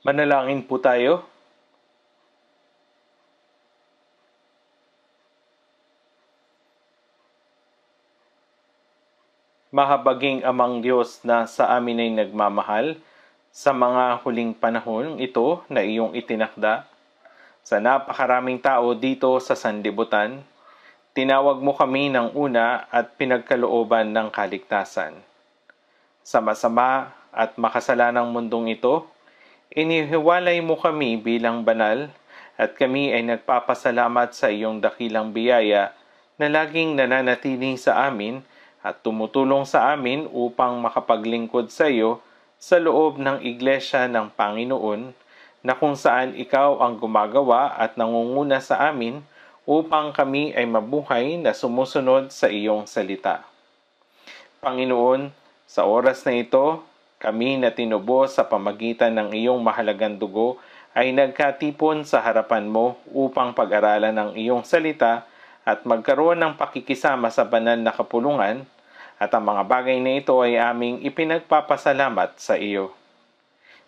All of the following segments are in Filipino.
Manalangin po tayo. Mahabaging Amang Diyos na sa amin ay nagmamahal, sa mga huling panahon ito na iyong itinakda, sa napakaraming tao dito sa sanlibutan, tinawag mo kami ng una at pinagkalooban ng kaligtasan. Sa masama at makasalanang mundong ito, inihiwalay mo kami bilang banal at kami ay nagpapasalamat sa iyong dakilang biyaya na laging nananatili sa amin at tumutulong sa amin upang makapaglingkod sa iyo sa loob ng Iglesia ng Panginoon na kung saan ikaw ang gumagawa at nangunguna sa amin upang kami ay mabuhay na sumusunod sa iyong salita. Panginoon, sa oras na ito, kami na tinubos sa pamagitan ng iyong mahalagang dugo ay nagkatipon sa harapan mo upang pag-aralan ang iyong salita at magkaroon ng pakikisama sa banal na kapulungan, at ang mga bagay na ito ay aming ipinagpapasalamat sa iyo.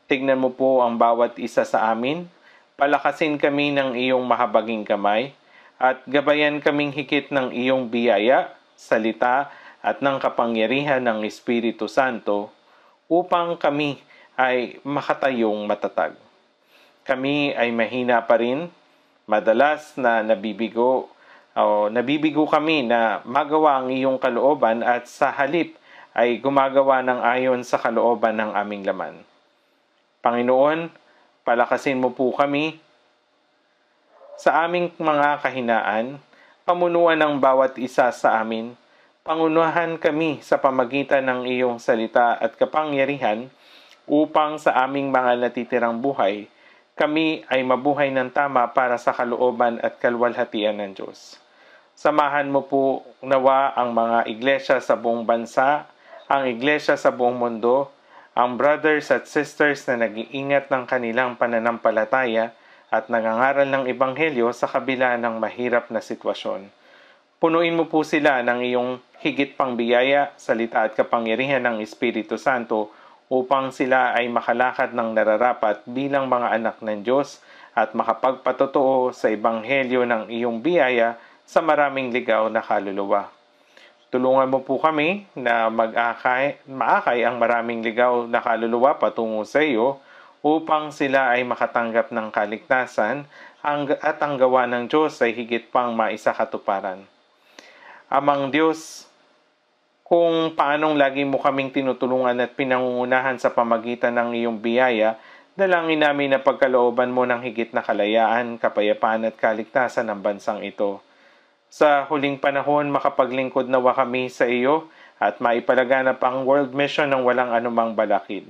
Tignan mo po ang bawat isa sa amin, palakasin kami ng iyong mahabaging kamay, at gabayan kaming higit ng iyong biyaya, salita, at ng kapangyarihan ng Espiritu Santo, upang kami ay makatayong matatag. Kami ay mahina pa rin, madalas na nabibigo kami na magawa ang iyong kalooban at sa halip ay gumagawa ng ayon sa kalooban ng aming laman. Panginoon, palakasin mo po kami sa aming mga kahinaan, pamunuan ng bawat isa sa amin, pangunahan kami sa pamagitan ng iyong salita at kapangyarihan upang sa aming mga natitirang buhay, kami ay mabuhay ng tama para sa kalooban at kalwalhatian ng Diyos. Samahan mo po nawa ang mga iglesia sa buong bansa, ang iglesia sa buong mundo, ang brothers at sisters na nag-iingat ng kanilang pananampalataya at nangangaral ng ebanghelyo sa kabila ng mahirap na sitwasyon. Punuin mo po sila ng iyong higit pang biyaya, salita at kapangyarihan ng Espiritu Santo upang sila ay makalakad ng nararapat bilang mga anak ng Diyos at makapagpatotoo sa ebanghelyo ng iyong biyaya sa maraming ligaw na kaluluwa. Tulungan mo po kami na maakay ang maraming ligaw na kaluluwa patungo sa iyo upang sila ay makatanggap ng kaligtasan at ang gawa ng Diyos ay higit pang maisakatuparan. Amang Diyos, kung paanong lagi mo kaming tinutulungan at pinangungunahan sa pamagitan ng iyong biyaya, dalangin namin na pagkalooban mo ng higit na kalayaan, kapayapaan at kaligtasan ng bansang ito. Sa huling panahon, makapaglingkod nawa kami sa iyo at maipalaganap ang world mission ng walang anumang balakid.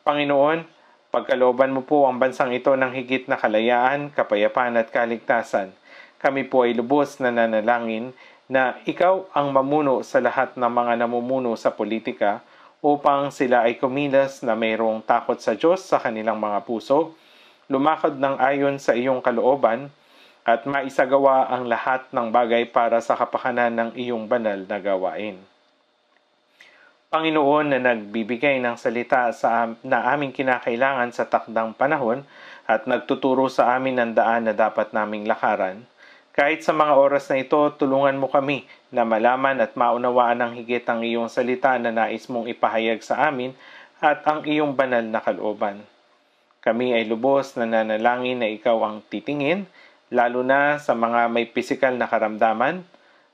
Panginoon, pagkalooban mo po ang bansang ito ng higit na kalayaan, kapayapaan at kaligtasan. Kami po ay lubos na nanalangin na ikaw ang mamuno sa lahat ng mga namumuno sa politika upang sila ay kumilos na mayroong takot sa Diyos sa kanilang mga puso, lumakad ng ayon sa iyong kalooban, at maisagawa ang lahat ng bagay para sa kapakanan ng iyong banal na gawain. Panginoon na nagbibigay ng salita na aming kinakailangan sa takdang panahon at nagtuturo sa amin ng daan na dapat naming lakaran, kahit sa mga oras na ito, tulungan mo kami na malaman at maunawaan ng higit ang iyong salita na nais mong ipahayag sa amin at ang iyong banal na kalooban. Kami ay lubos na nanalangin na ikaw ang titingin, lalo na sa mga may pisikal na karamdaman,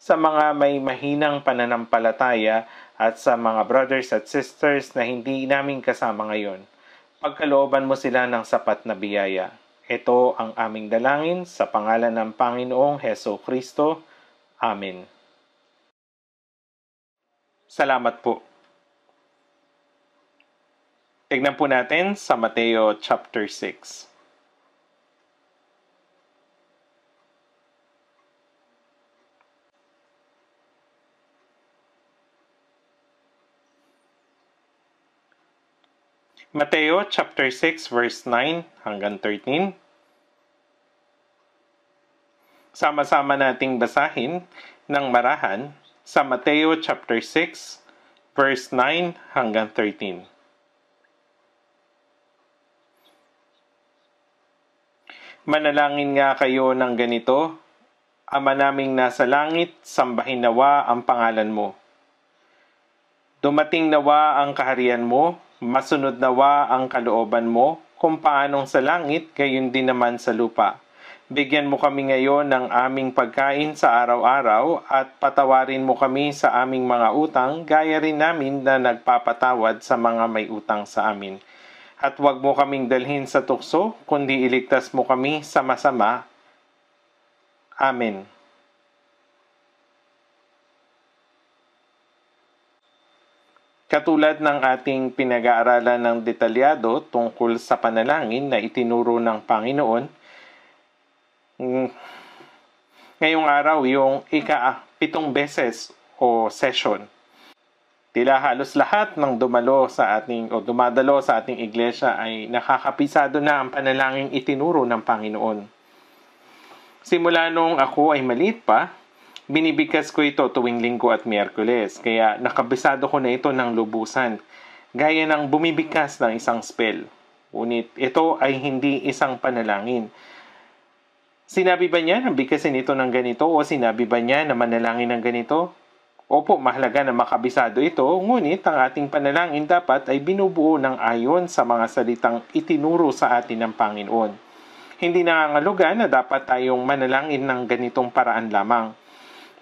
sa mga may mahinang pananampalataya at sa mga brothers at sisters na hindi namin kasama ngayon. Pagkalooban mo sila ng sapat na biyaya. Ito ang aming dalangin sa pangalan ng Panginoong Hesukristo. Amen. Salamat po. Tignan po natin sa Mateo chapter 6. Mateo chapter 6 verse 9 hanggang 13. Sama-sama nating basahin ng marahan sa Mateo chapter 6 verse 9 hanggang 13. Manalangin nga kayo ng ganito, Ama naming nasa langit, sambahin nawa ang pangalan mo. Dumating nawa ang kaharian mo, masunod nawa ang kalooban mo, kung paanong sa langit, gayon din naman sa lupa. Bigyan mo kami ngayon ng aming pagkain sa araw-araw at patawarin mo kami sa aming mga utang, gaya rin namin na nagpapatawad sa mga may utang sa amin. At huwag mo kaming dalhin sa tukso, kundi iligtas mo kami sa masama. Amen. Katulad ng ating pinag-aaralan ng detalyado tungkol sa panalangin na itinuro ng Panginoon, ngayong araw yung ika-7 beses o session. Tila halos lahat ng dumadalo sa ating iglesia ay nakakapisado na ang panalangin itinuro ng Panginoon. Simula nung ako ay maliit pa, binibigkas ko ito tuwing Linggo at Miyerkules, kaya nakabisado ko na ito ng lubusan, gaya ng bumibigkas ng isang spell. Ngunit ito ay hindi isang panalangin. Sinabi ba niya na bigkasin ito ng ganito o sinabi ba niya na manalangin ng ganito? Opo, mahalaga na makabisado ito, ngunit ang ating panalangin dapat ay binubuo ng ayon sa mga salitang itinuro sa atin ng Panginoon. Hindi nangangahulugan na dapat tayong manalangin ng ganitong paraan lamang.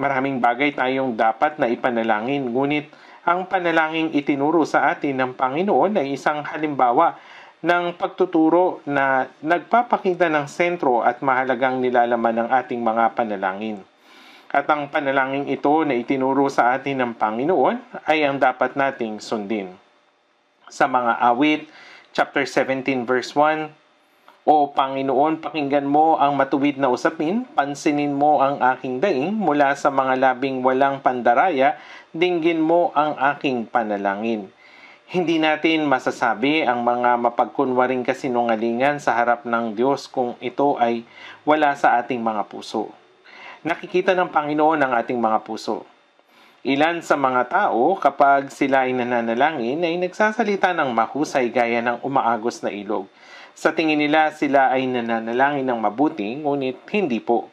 Maraming bagay tayong dapat na ipanalangin, ngunit ang panalangin itinuro sa atin ng Panginoon ay isang halimbawa ng pagtuturo na nagpapakita ng sentro at mahalagang nilalaman ng ating mga panalangin. At ang panalangin ito na itinuro sa atin ng Panginoon ay ang dapat nating sundin. Sa mga awit, chapter 17 verse 1, O Panginoon, pakinggan mo ang matuwid na usapin, pansinin mo ang aking daing, mula sa mga labing walang pandaraya, dinggin mo ang aking panalangin. Hindi natin masasabi ang mga mapagkunwaring kasinungalingan sa harap ng Diyos kung ito ay wala sa ating mga puso. Nakikita ng Panginoon ang ating mga puso. Ilan sa mga tao, kapag sila ay nananalangin, ay nagsasalita ng mahusay gaya ng umaagos na ilog. Sa tingin nila, sila ay nananalangin ng mabuti, ngunit hindi po.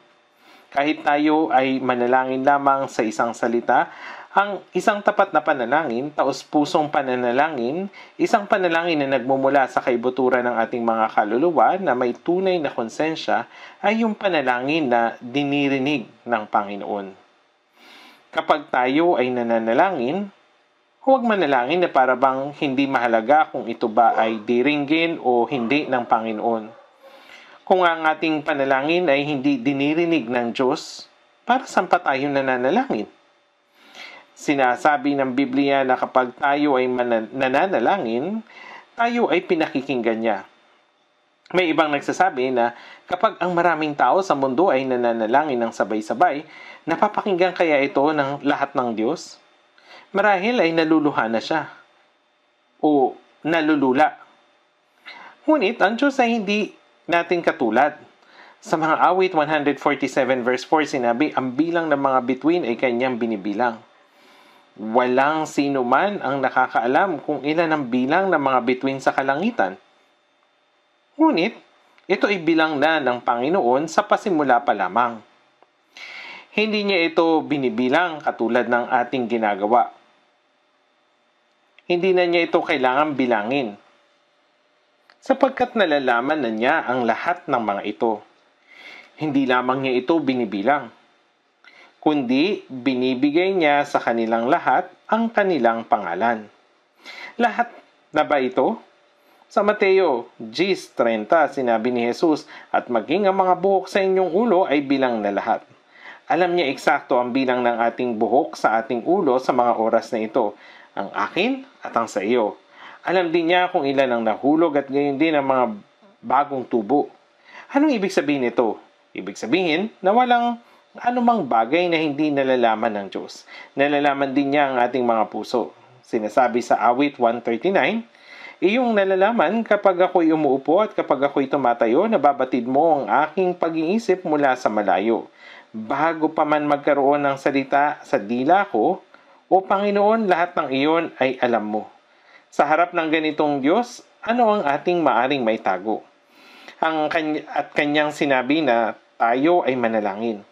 Kahit tayo ay manalangin lamang sa isang salita, ang isang tapat na panalangin, taos-pusong pananalangin, isang panalangin na nagmumula sa kaibuturan ng ating mga kaluluwa na may tunay na konsensya, ay yung panalangin na dinirinig ng Panginoon. Kapag tayo ay nananalangin, huwag manalangin na para bang hindi mahalaga kung ito ba ay diringgin o hindi ng Panginoon. Kung ang ating panalangin ay hindi dinirinig ng Diyos, para saan pa tayo nananalangin? Sinasabi ng Biblia na kapag tayo ay nananalangin, tayo ay pinakikinggan niya. May ibang nagsasabi na kapag ang maraming tao sa mundo ay nananalangin ng sabay-sabay, napapakinggan kaya ito ng lahat ng Diyos? Marahil ay naluluha na siya o nalulula. Ngunit ang Diyos ay hindi natin katulad. Sa mga awit 147 verse 4 sinabi, ang bilang ng mga bituin ay kanyang binibilang. Walang sino man ang nakakaalam kung ilan ang bilang ng mga bituin sa kalangitan. Ngunit, ito ay bilang na ng Panginoon sa pasimula pa lamang. Hindi niya ito binibilang katulad ng ating ginagawa. Hindi na niya ito kailangan bilangin, sapagkat nalalaman na niya ang lahat ng mga ito. Hindi lamang niya ito binibilang, kundi binibigay niya sa kanilang lahat ang kanilang pangalan. Lahat na ba ito? Sa Mateo 10:30 sinabi ni Jesus, at maging ang mga buhok sa inyong ulo ay bilang na lahat. Alam niya eksakto ang bilang ng ating buhok sa ating ulo sa mga oras na ito, ang akin at ang sa iyo. Alam din niya kung ilan ang nahulog at gayon din ang mga bagong tubo. Anong ibig sabihin nito? Ibig sabihin na walang anumang bagay na hindi nalalaman ng Diyos. Nalalaman din niya ang ating mga puso. Sinasabi sa awit 139, iyong nalalaman kapag ako'y umuupo at kapag ako'y tumatayo, nababatid mo ang aking pag-iisip mula sa malayo. Bago pa man magkaroon ng salita sa dila ko, O Panginoon, lahat ng iyon ay alam mo. Sa harap ng ganitong Diyos, ano ang ating maaring maitago? at kanyang sinabi na tayo ay manalangin.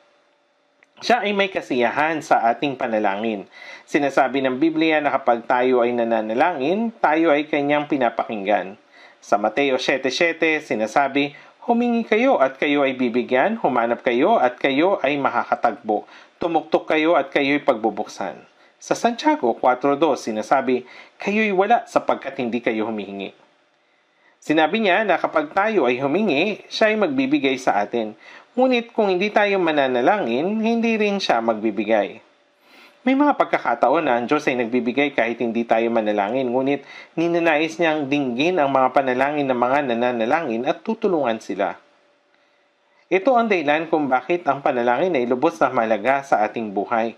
Siya ay may kasiyahan sa ating panalangin. Sinasabi ng Biblia na kapag tayo ay nananalangin, tayo ay kanyang pinapakinggan. Sa Mateo 7:7, sinasabi, humingi kayo at kayo ay bibigyan, humanap kayo at kayo ay makakatagbo, tumuktok kayo at kayo ay pagbubuksan. Sa Santiago 4:2, sinasabi, kayo'y wala sapagkat hindi kayo humihingi. Sinabi niya na kapag tayo ay humingi, siya ay magbibigay sa atin. Ngunit kung hindi tayo mananalangin, hindi rin siya magbibigay. May mga pagkakataon na ang Diyos ay nagbibigay kahit hindi tayo manalangin, ngunit ninanais niyang dinggin ang mga panalangin ng mga nananalangin at tutulungan sila. Ito ang dahilan kung bakit ang panalangin ay lubos na mahalaga sa ating buhay.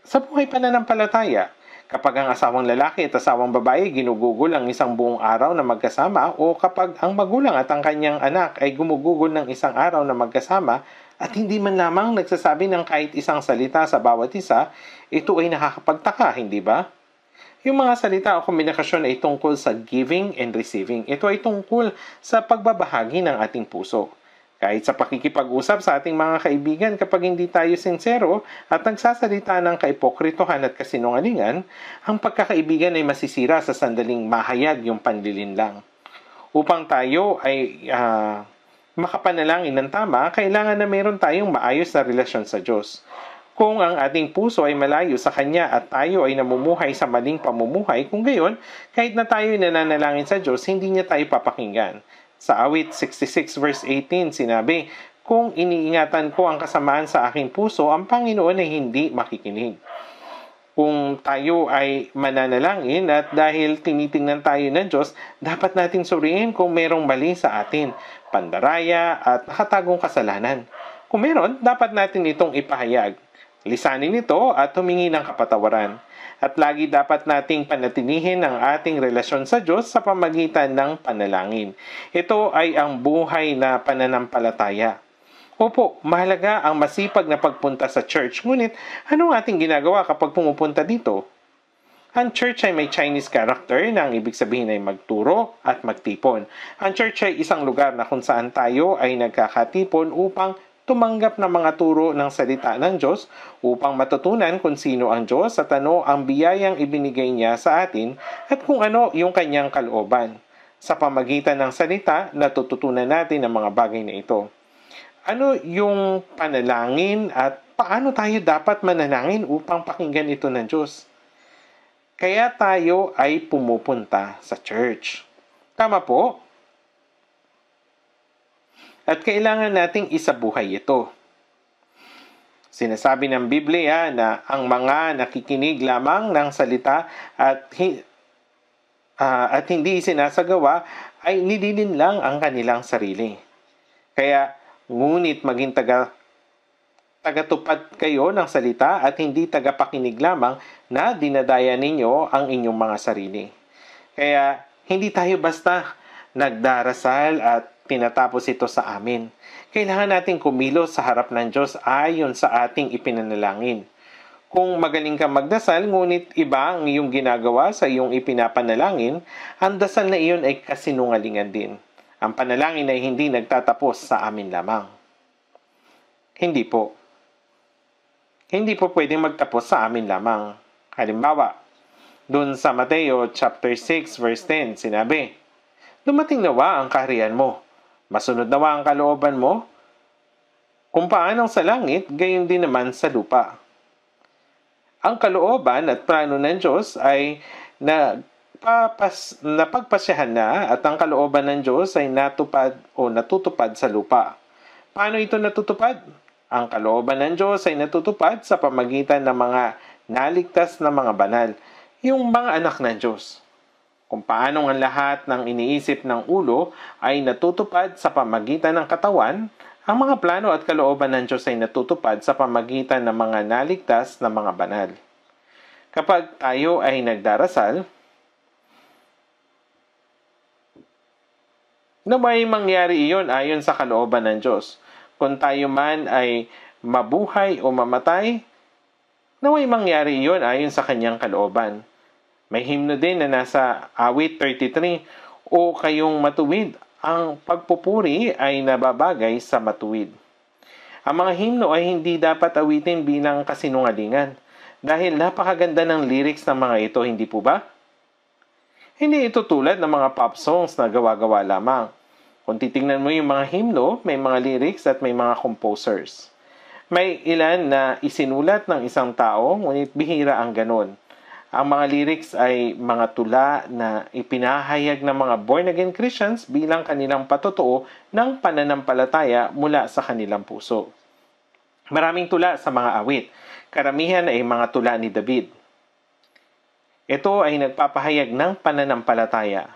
Sa buhay pananampalataya, kapag ang asawang lalaki at asawang babae ginugugol ang isang buong araw na magkasama o kapag ang magulang at ang kanyang anak ay gumugugol ng isang araw na magkasama at hindi man lamang nagsasabi ng kahit isang salita sa bawat isa, ito ay nakakapagtaka, hindi ba? Yung mga salita o komunikasyon ay tungkol sa giving and receiving. Ito ay tungkol sa pagbabahagi ng ating puso. Kahit sa pakikipag-usap sa ating mga kaibigan, kapag hindi tayo sincero at nagsasalita ng kaipokritohan at kasinungalingan, ang pagkakaibigan ay masisira sa sandaling mahayag yung panlilinlang. Upang tayo ay makapanalangin ng tama, kailangan na meron tayong maayos na relasyon sa Diyos. Kung ang ating puso ay malayo sa Kanya at tayo ay namumuhay sa maling pamumuhay, kung gayon, kahit na tayo ay nananalangin sa Diyos, hindi niya tayo papakinggan. Sa awit 66 verse 18, sinabi, kung iniingatan ko ang kasamaan sa aking puso, ang Panginoon ay hindi makikinig. Kung tayo ay mananalangin at dahil tinitingnan tayo ng Diyos, dapat nating suriin kung merong mali sa atin, pandaraya at nakatagong kasalanan. Kung meron, dapat natin itong ipahayag. Lisanin ito at humingi ng kapatawaran. At lagi dapat nating panatilihin ang ating relasyon sa Diyos sa pamagitan ng panalangin. Ito ay ang buhay na pananampalataya. Opo, mahalaga ang masipag na pagpunta sa church. Ngunit, anong ating ginagawa kapag pumupunta dito? Ang church ay may Chinese character na ang ibig sabihin ay magturo at magtipon. Ang church ay isang lugar na kung saan tayo ay nagkakatipon upang tumanggap ng mga turo ng salita ng Diyos upang matutunan kung sino ang Diyos at ano ang biyayang ibinigay niya sa atin at kung ano yung kanyang kalooban. Sa pamagitan ng salita, natututunan natin ang mga bagay na ito. Ano yung panalangin at paano tayo dapat manalangin upang pakinggan ito ng Diyos? Kaya tayo ay pumupunta sa church. Tama po? At kailangan nating isabuhay ito. Sinasabi ng Biblia na ang mga nakikinig lamang ng salita at hindi sinasagawa ay nililin lang ang kanilang sarili. Kaya ngunit maging tagatupad kayo ng salita at hindi tagapakinig lamang na dinadaya ninyo ang inyong mga sarili. Kaya hindi tayo basta nagdarasal at tinatapos ito sa amin. Kailangan nating kumilos sa harap ng Diyos ayon sa ating ipinanalangin. Kung magaling kang magdasal, ngunit iba ang iyong ginagawa sa iyong ipinapanalangin, ang dasal na iyon ay kasinungalingan din. Ang panalangin ay hindi nagtatapos sa amin lamang. Hindi po. Hindi po pwedeng magtapos sa amin lamang. Halimbawa, dun sa Mateo chapter 6 verse 10, sinabi, dumating nawa ang kaharian mo. Masunod nawa ang kalooban mo, kung paanong sa langit, gayon din naman sa lupa. Ang kalooban at plano ng Diyos ay napagpasyahan na at ang kalooban ng Diyos ay natutupad sa lupa. Paano ito natutupad? Ang kalooban ng Diyos ay natutupad sa pamagitan ng mga naligtas na mga banal, yung mga anak ng Diyos. Kung paano ang lahat ng iniisip ng ulo ay natutupad sa pamagitan ng katawan, ang mga plano at kalooban ng Diyos ay natutupad sa pamagitan ng mga naligtas na mga banal. Kapag tayo ay nagdarasal, na may mangyari iyon ayon sa kalooban ng Diyos. Kung tayo man ay mabuhay o mamatay, na may mangyari iyon ayon sa kanyang kalooban. May himno din na nasa awit 33, o kayong matuwid ang pagpupuri ay nababagay sa matuwid. Ang mga himno ay hindi dapat awitin bilang kasinungalingan dahil napakaganda ng lyrics ng mga ito, hindi po ba? Hindi ito tulad ng mga pop songs na gawa-gawa lamang. Kung titingnan mo yung mga himno, may mga lyrics at may mga composers. May ilan na isinulat ng isang tao, ngunit bihira ang ganon. Ang mga lyrics ay mga tula na ipinahayag ng mga born-again Christians bilang kanilang patotoo ng pananampalataya mula sa kanilang puso. Maraming tula sa mga awit. Karamihan ay mga tula ni David. Ito ay nagpapahayag ng pananampalataya.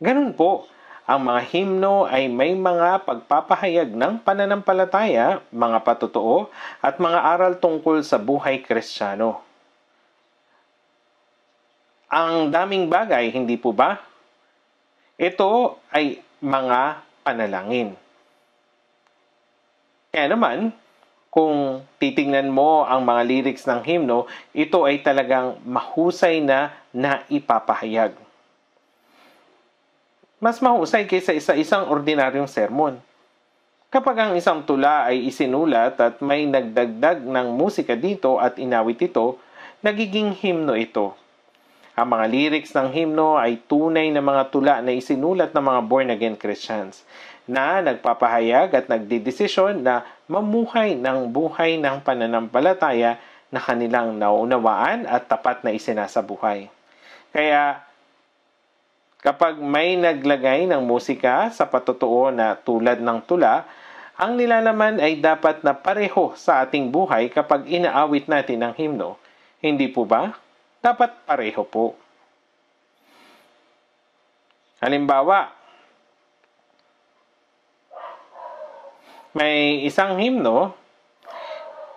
Ganun po, ang mga himno ay may mga pagpapahayag ng pananampalataya, mga patotoo, at mga aral tungkol sa buhay Kristiyano. Ang daming bagay, hindi po ba? Ito ay mga panalangin. Kaya naman, kung titingnan mo ang mga lyrics ng himno, ito ay talagang mahusay na naipapahayag. Mas mahusay kaysa isang ordinaryong sermon. Kapag ang isang tula ay isinulat at may nagdagdag ng musika dito at inawit ito, nagiging himno ito. Ang mga lyrics ng himno ay tunay na mga tula na isinulat ng mga born-again Christians na nagpapahayag at nagdidesisyon na mamuhay ng buhay ng pananampalataya na kanilang naunawaan at tapat na isinasabuhay. Kaya, kapag may naglagay ng musika sa patotoo na tulad ng tula, ang nilalaman ay dapat na pareho sa ating buhay kapag inaawit natin ang himno. Hindi po ba? Dapat pareho po. Halimbawa, may isang himno,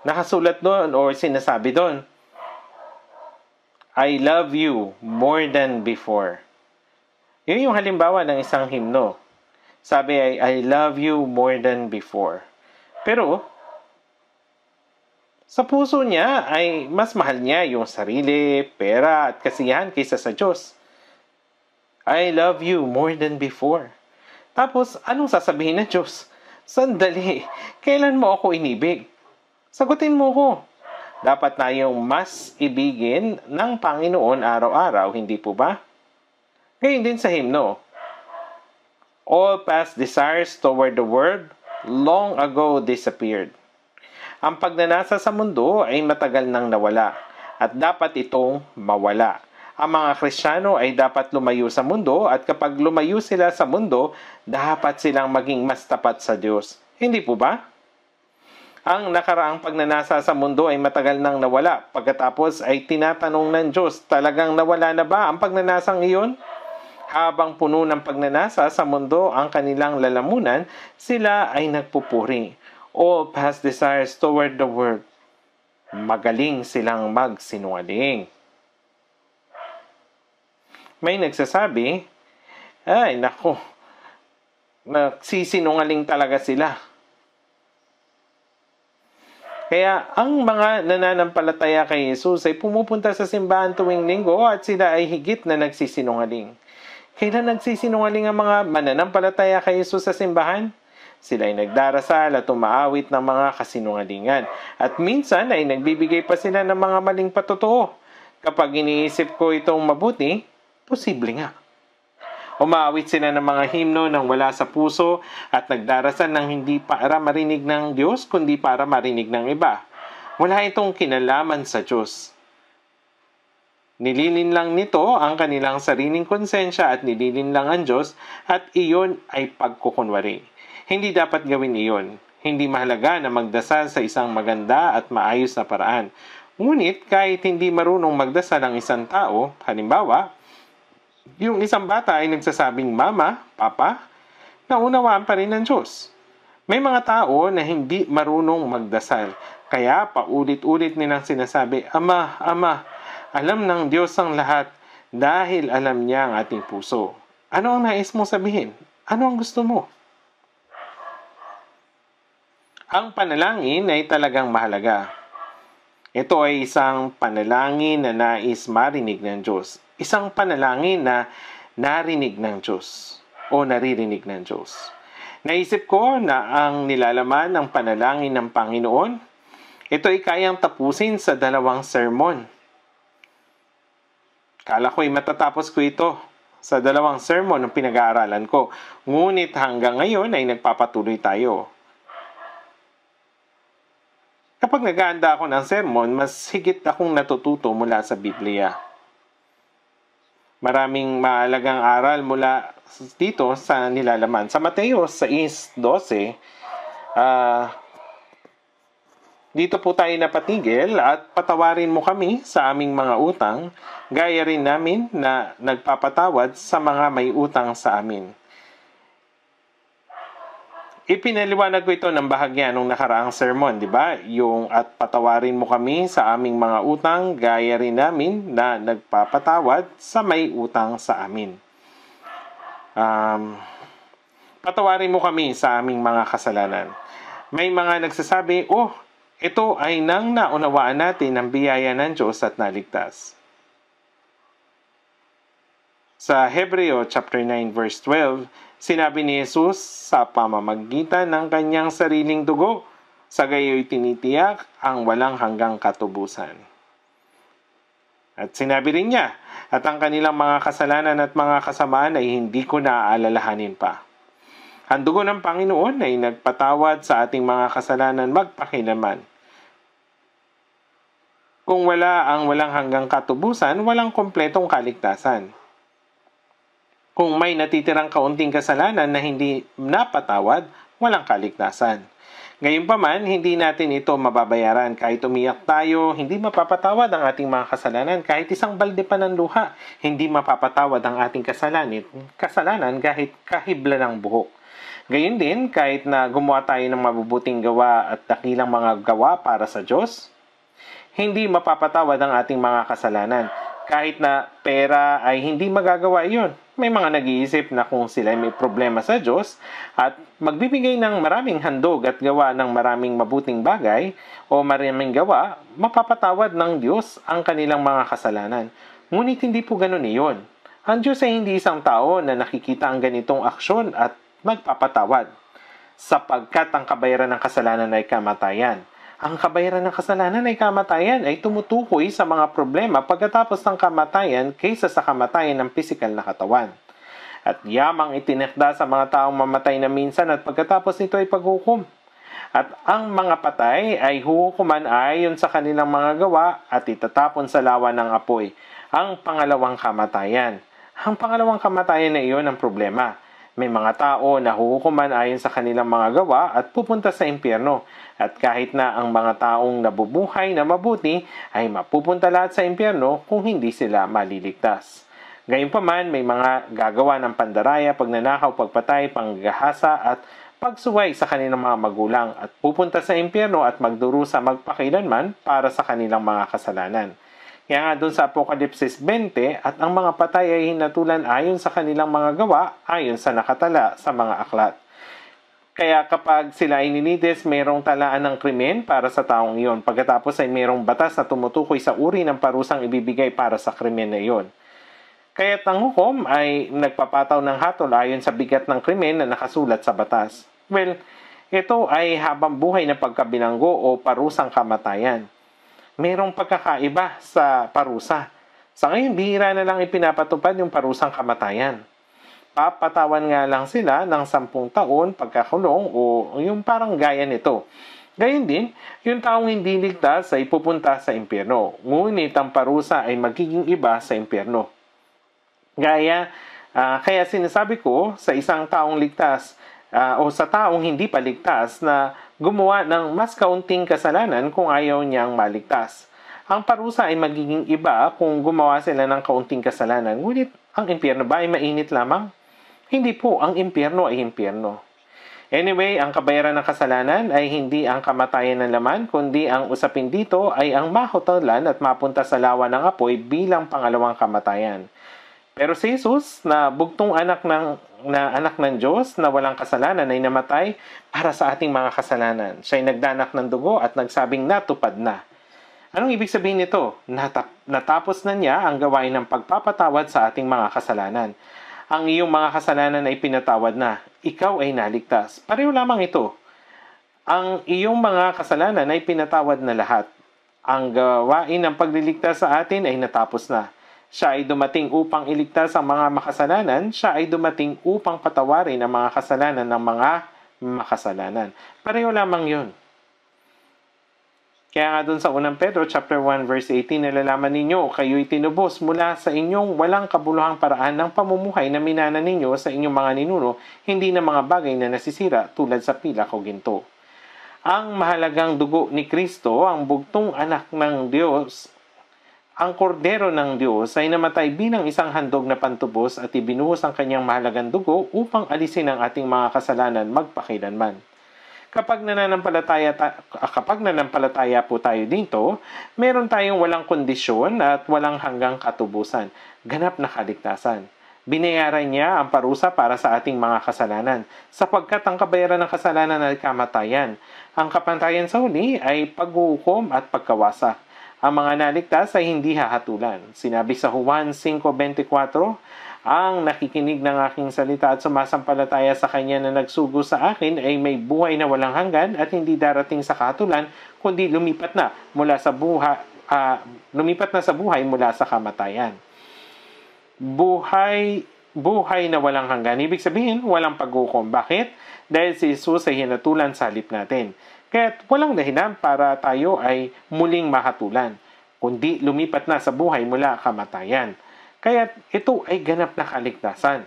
nakasulat doon o sinasabi doon, I love you more than before. Yun yung halimbawa ng isang himno. Sabi ay, I love you more than before. Pero, sa puso niya ay mas mahal niya yung sarili, pera at kasiyahan kaysa sa Diyos. I love you more than before. Tapos, anong sasabihin ng Diyos? Sandali, kailan mo ako inibig? Sagutin mo ko. Dapat na yung mas ibigin ng Panginoon araw-araw, hindi po ba? Ngayon din sa himno. All past desires toward the world long ago disappeared. Ang pagnanasa sa mundo ay matagal nang nawala at dapat itong mawala. Ang mga Kristiyano ay dapat lumayo sa mundo at kapag lumayo sila sa mundo, dapat silang maging mas tapat sa Diyos. Hindi po ba? Ang nakaraang pagnanasa sa mundo ay matagal nang nawala. Pagkatapos ay tinatanong ng Diyos, talagang nawala na ba ang pagnanasang iyon? Habang puno ng pagnanasa sa mundo ang kanilang lalamunan, sila ay nagpupuri. All past desires toward the world. Magaling silang magsinungaling. May nagsasabi, ay nako, nagsisinungaling talaga sila. Kaya ang mga nananampalataya kay Jesus ay pumupunta sa simbahan tuwing linggo at sila ay higit na nagsisinungaling. Kailan nagsisinungaling ang mga mananampalataya kay Jesus sa simbahan? Sila ay nagdarasal at umaawit ng mga kasinungalingan. At minsan ay nagbibigay pa sila ng mga maling patotoo. Kapag iniisip ko itong mabuti, posible nga. Umaawit sila ng mga himno nang wala sa puso at nagdarasal ng hindi para marinig ng Diyos, kundi para marinig ng iba. Wala itong kinalaman sa Diyos. Nililin lang nito ang kanilang sariling konsensya at nililin lang ang Diyos at iyon ay pagkukunwari. Hindi dapat gawin iyon. Hindi mahalaga na magdasal sa isang maganda at maayos na paraan. Ngunit kahit hindi marunong magdasal ang isang tao, halimbawa, yung isang bata ay nagsasabing mama, papa, naunawaan pa rin ng Diyos. May mga tao na hindi marunong magdasal, kaya paulit-ulit nilang sinasabi, Ama, Ama, alam ng Diyos ang lahat dahil alam niya ang ating puso. Ano ang nais mong sabihin? Ano ang gusto mo? Ang panalangin ay talagang mahalaga. Ito ay isang panalangin na nais marinig ng Diyos. Isang panalangin na narinig ng Diyos. o naririnig ng Diyos. Naisip ko na ang nilalaman ng panalangin ng Panginoon, ito ay kayang tapusin sa 2 sermon. Kala ko'y matatapos ko ito sa 2 sermon ng pinag-aaralan ko. Ngunit hanggang ngayon ay nagpapatuloy tayo. Kapag nag-aanda ako ng sermon, mas higit akong natututo mula sa Biblia. Maraming mahalagang aral mula dito sa nilalaman. Sa Mateo 6:12, dito po tayo napatigil at patawarin mo kami sa aming mga utang, gaya rin namin na nagpapatawad sa mga may utang sa amin. Ipinaliwanag ko ito ng bahagya nung nakaraang sermon, di ba? Yung at patawarin mo kami sa aming mga utang, gaya rin namin na nagpapatawad sa may utang sa amin. Patawarin mo kami sa aming mga kasalanan. May mga nagsasabi, ito ay nang naunawaan natin ang biyaya ng Diyos at naligtas. Sa Hebreo chapter 9 verse 12, sinabi ni Jesus sa pamamagitan ng kanyang sariling dugo, sa gayo'y tinitiyak ang walang hanggang katubusan. At sinabi rin niya, at ang kanilang mga kasalanan at mga kasamaan ay hindi ko naaalalahanin pa. Ang dugo ng Panginoon ay nagpatawad sa ating mga kasalanan magpakilaman. Kung wala ang walang hanggang katubusan, walang kompletong kaligtasan. Kung may natitirang kaunting kasalanan na hindi napatawad, walang kaligtasan. Gayunpaman, hindi natin ito mababayaran. Kahit umiyak tayo, hindi mapapatawad ang ating mga kasalanan. Kahit isang balde pa ng luha, hindi mapapatawad ang ating kasalanan kahit kahibla ng buhok. Gayon din, kahit na gumawa tayo ng mabubuting gawa at dakilang mga gawa para sa Diyos, hindi mapapatawad ang ating mga kasalanan. Kahit na pera ay hindi magagawa iyon. May mga nag-iisip na kung sila may problema sa Diyos at magbibigay ng maraming handog at gawa ng maraming mabuting bagay o maraming gawa, mapapatawad ng Diyos ang kanilang mga kasalanan. Ngunit hindi po ganun iyon. Ang Diyos ay hindi isang tao na nakikita ang ganitong aksyon at magpapatawad, sapagkat ang kabayaran ng kasalanan ay kamatayan. Ang kabayaran ng kasalanan ay kamatayan ay tumutukoy sa mga problema pagkatapos ng kamatayan kaysa sa kamatayan ng pisikal na katawan. At yamang itinakda sa mga taong mamatay na minsan at pagkatapos nito ay paghukom. At ang mga patay ay huhukuman ayon sa kanilang mga gawa at itatapon sa lawa ng apoy, ang pangalawang kamatayan. Ang pangalawang kamatayan na iyon ang problema. May mga tao na huhukuman ayon sa kanilang mga gawa at pupunta sa impyerno. At kahit na ang mga taong nabubuhay na mabuti ay mapupunta lahat sa impyerno kung hindi sila maliligtas. Gayunpaman, may mga gagawa ng pandaraya, pagnanakaw, pagpatay, panggahasa at pagsuway sa kanilang mga magulang at pupunta sa impyerno at magdurusa magpakailanman para sa kanilang mga kasalanan. Kaya nga doon sa Apokalipsis 20, at ang mga patay ay hinatulan ayon sa kanilang mga gawa, ayon sa nakatala sa mga aklat. Kaya kapag sila ay ninitis, mayroong talaan ng krimen para sa taong iyon. Pagkatapos ay mayroong batas na tumutukoy sa uri ng parusang ibibigay para sa krimen na iyon. Kaya't ang hukom ay nagpapataw ng hatol ayon sa bigat ng krimen na nakasulat sa batas. Well, ito ay habang buhay na pagkabinanggo o parusang kamatayan. Mayroong pagkakaiba sa parusa. Sa ngayon, bihira na lang ipinapatupad yung parusang kamatayan. Papatawan nga lang sila ng 10 taon pagkakulong o yung parang gaya nito. Gayon din, yung taong hindi ligtas ay pupunta sa impyerno. Ngunit ang parusa ay magiging iba sa impyerno. Kaya sinasabi ko sa isang taong ligtas o sa taong hindi pa ligtas na gumawa ng mas kaunting kasalanan kung ayaw niyang maligtas. Ang parusa ay magiging iba kung gumawa sila ng kaunting kasalanan. Ngunit ang impyerno ba ay mainit lamang? Hindi po, ang impyerno ay impyerno. Anyway, ang kabayaran ng kasalanan ay hindi ang kamatayan ng laman, kundi ang usapin dito ay ang mahotalan at mapunta sa lawa ng apoy bilang pangalawang kamatayan. Pero si Jesus, na bugtong anak ng Diyos na walang kasalanan ay namatay para sa ating mga kasalanan. Siya'y nagdanak ng dugo at nagsabing natupad na. Anong ibig sabihin nito? Natapos na niya ang gawain ng pagpapatawad sa ating mga kasalanan. Ang iyong mga kasalanan ay pinatawad na. Ikaw ay naligtas. Pareho lamang ito. Ang iyong mga kasalanan ay pinatawad na lahat. Ang gawain ng pagliligtas sa atin ay natapos na. Siya ay dumating upang iligtas ang mga makasalanan. Siya ay dumating upang patawarin ang mga kasalanan ng mga makasalanan. Pareho lamang yun. Kaya nga dun sa unang Pedro, chapter 1, verse 18, nalalaman ninyo, kayo'y tinubos mula sa inyong walang kabuluhang paraan ng pamumuhay na minana ninyo sa inyong mga ninuno, hindi na mga bagay na nasisira tulad sa pilak o ginto. Ang mahalagang dugo ni Kristo, ang bugtong anak ng Diyos, ang kordero ng Diyos ay namatay bilang isang handog na pantubos at ibinuhos ang kanyang mahalagang dugo upang alisin ang ating mga kasalanan magpakilanman. Kapag nananampalataya po tayo dito, meron tayong walang kondisyon at walang hanggang katubusan. Ganap na kaligtasan. Binayaran niya ang parusa para sa ating mga kasalanan, sapagkat ang kabayaran ng kasalanan ay kamatayan. Ang kapantayan sa huli ay paghuhukom at pagkawasa. Ang mga naligtas ay hindi hahatulan. Sinabi sa Juan 5:24, ang nakikinig ng aking salita at sumasampalataya sa kanya na nagsugo sa akin ay may buhay na walang hanggan at hindi darating sa kahatulan, kundi lumipat na sa buhay mula sa kamatayan. Buhay na walang hanggan. Ibig sabihin, walang paghukom. Bakit? Dahil si Jesus ay hinatulan sa halip natin. Kaya walang dahilan para tayo ay muling mahatulan, kundi lumipat na sa buhay mula kamatayan. Kaya ito ay ganap na kaligtasan.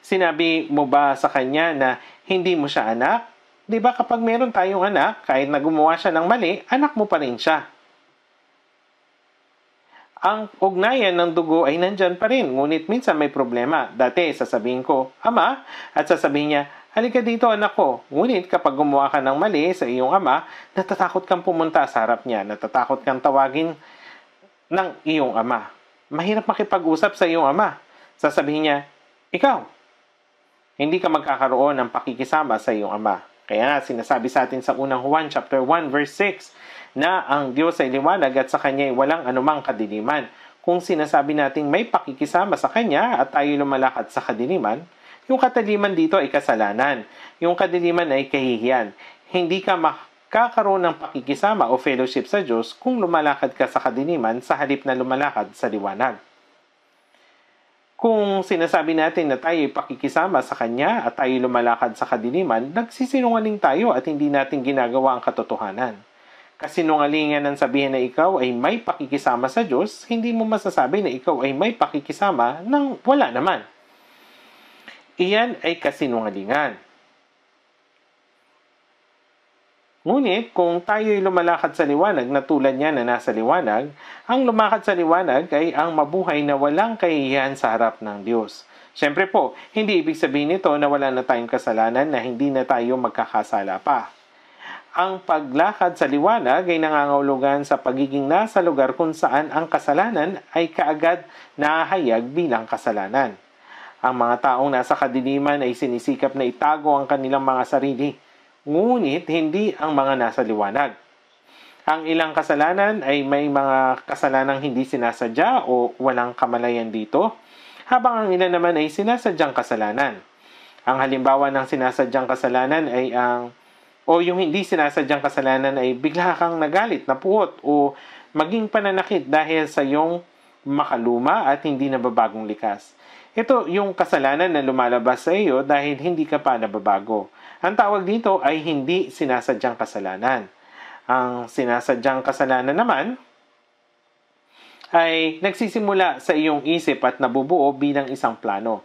Sinabi mo ba sa kanya na hindi mo siya anak? Di ba kapag meron tayong anak, kahit na gumawa siya ng mali, anak mo pa rin siya. Ang ugnayan ng dugo ay nandyan pa rin, ngunit minsan may problema. Dati sasabihin ko, Ama, at sasabihin niya, halika dito anak ko. Ngunit kapag gumawa ka ng mali sa iyong ama, natatakot kang pumunta sa harap niya, natatakot kang tawagin ng iyong ama. Mahirap makipag-usap sa iyong ama. Sasabihin niya, ikaw, hindi ka magkakaroon ng pakikisama sa iyong ama. Kaya nga sinasabi sa atin sa unang Juan chapter 1 verse 6 na ang Diyos ay liwanag at sa Kanya ay walang anumang kadiliman. Kung sinasabi nating may pakikisama sa Kanya at tayo lumalakad sa kadiliman, yung kadiliman dito ay kasalanan. Yung kadiliman ay kahihiyan. Hindi ka magkakaroon ng pakikisama o fellowship sa Diyos kung lumalakad ka sa kadiliman sa halip na lumalakad sa liwanag. Kung sinasabi natin na tayo ay pakikisama sa Kanya at tayo lumalakad sa kadiliman, nagsisinungaling tayo at hindi natin ginagawa ang katotohanan. Kasinungalingan ng sabihin na ikaw ay may pakikisama sa Diyos, hindi mo masasabi na ikaw ay may pakikisama nang wala naman. Iyan ay kasinungalingan. Ngunit kung tayo ay lumalakad sa liwanag na tulad niya na nasa liwanag, ang lumakad sa liwanag ay ang mabuhay na walang kahihiyan sa harap ng Diyos. Siyempre po, hindi ibig sabihin nito na wala na tayong kasalanan na hindi na tayo magkakasala pa. Ang paglakad sa liwanag ay nangangahulugan sa pagiging nasa lugar kung saan ang kasalanan ay kaagad nahahayag bilang kasalanan. Ang mga taong nasa kadiliman ay sinisikap na itago ang kanilang mga sarili, ngunit hindi ang mga nasa liwanag. Ang ilang kasalanan ay may mga kasalanang hindi sinasadya o walang kamalayan dito, habang ang ilan naman ay sinasadyang kasalanan. Ang halimbawa ng sinasadyang kasalanan ay yung hindi sinasadyang kasalanan ay bigla kang nagalit, napuot o maging pananakit dahil sa iyong makaluma at hindi nababagong likas. Ito yung kasalanan na lumalabas sa iyo dahil hindi ka pa nababago. Ang tawag dito ay hindi sinasadyang kasalanan. Ang sinasadyang kasalanan naman ay nagsisimula sa iyong isip at nabubuo bilang isang plano.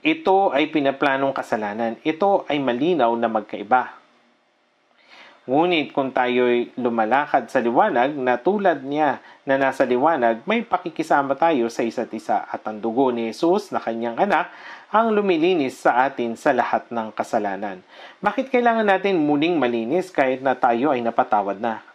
Ito ay pinaplanong kasalanan. Ito ay malinaw na magkaiba. Ngunit kung tayo'y lumalakad sa liwanag na tulad niya na nasa liwanag, may pakikisama tayo sa isa't isa at ang dugo ni Jesus na kanyang anak ang lumilinis sa atin sa lahat ng kasalanan. Bakit kailangan natin muling malinis kahit na tayo ay napatawad na?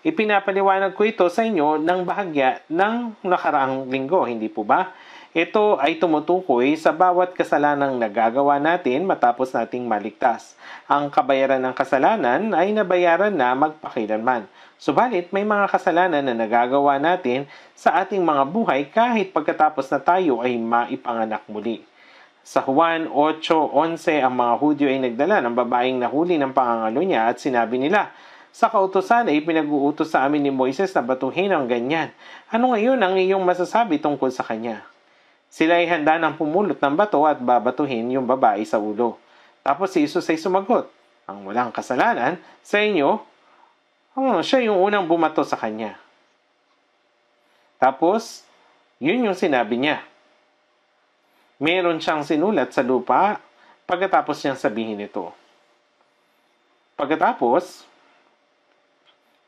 Ipinapaliwanag ko ito sa inyo ng bahagya ng nakaraang linggo, hindi po ba? Ito ay tumutukoy sa bawat kasalanang nagagawa natin matapos nating maligtas. Ang kabayaran ng kasalanan ay nabayaran na magpakilanman. Subalit may mga kasalanan na nagagawa natin sa ating mga buhay kahit pagkatapos na tayo ay maipanganak muli. Sa Juan 8:11, ang mga Hudyo ay nagdala ng babaeng nahuli ng pangangalo niya at sinabi nila, "Sa kautusan ay pinag-uutos sa amin ni Moises na batuhin ang ganyan. Ano ngayon ang iyong masasabi tungkol sa kanya?" Sila ay handa ng pumulot ng bato at babatuhin yung babae sa ulo. Tapos si Jesus ay sumagot, "Ang walang kasalanan sa inyo, siya yung unang bumato sa kanya." Tapos, yun yung sinabi niya. Meron siyang sinulat sa lupa pagkatapos niyang sabihin ito. Pagkatapos,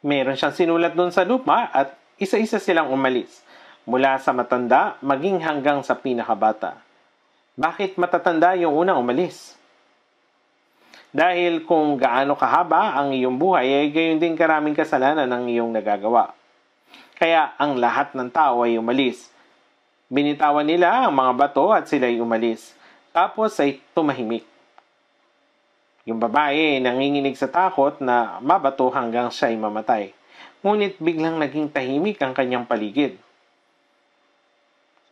meron siyang sinulat doon sa lupa at isa-isa silang umalis. Mula sa matanda, maging hanggang sa pinakabata. Bakit matatanda yung unang umalis? Dahil kung gaano kahaba ang iyong buhay, ay gayon din karaming kasalanan ang iyong nagagawa. Kaya ang lahat ng tao ay umalis. Binitawan nila ang mga bato at sila ay umalis. Tapos ay tumahimik. Yung babae ay nanginginig sa takot na mabato hanggang siya ay mamatay. Ngunit biglang naging tahimik ang kanyang paligid.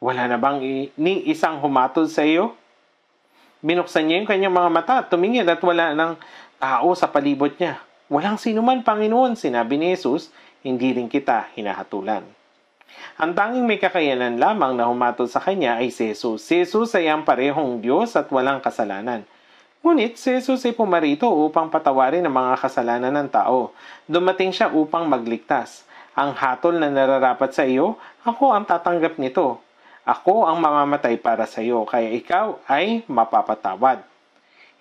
Wala na bang ni isang humatol sa iyo? Binuksan niya yung kanyang mga mata at tumingin at wala ng tao sa palibot niya. "Walang sinuman, Panginoon," sinabi ni Jesus, "hindi rin kita hinahatulan." Ang tanging may kakayanan lamang na humatol sa kanya ay si Jesus. Si Jesus ay ang parehong Diyos at walang kasalanan. Ngunit si Jesus ay pumarito upang patawarin ang mga kasalanan ng tao. Dumating siya upang magligtas. Ang hatol na nararapat sa iyo, ako ang tatanggap nito. Ako ang mamamatay para sa iyo, kaya ikaw ay mapapatawad.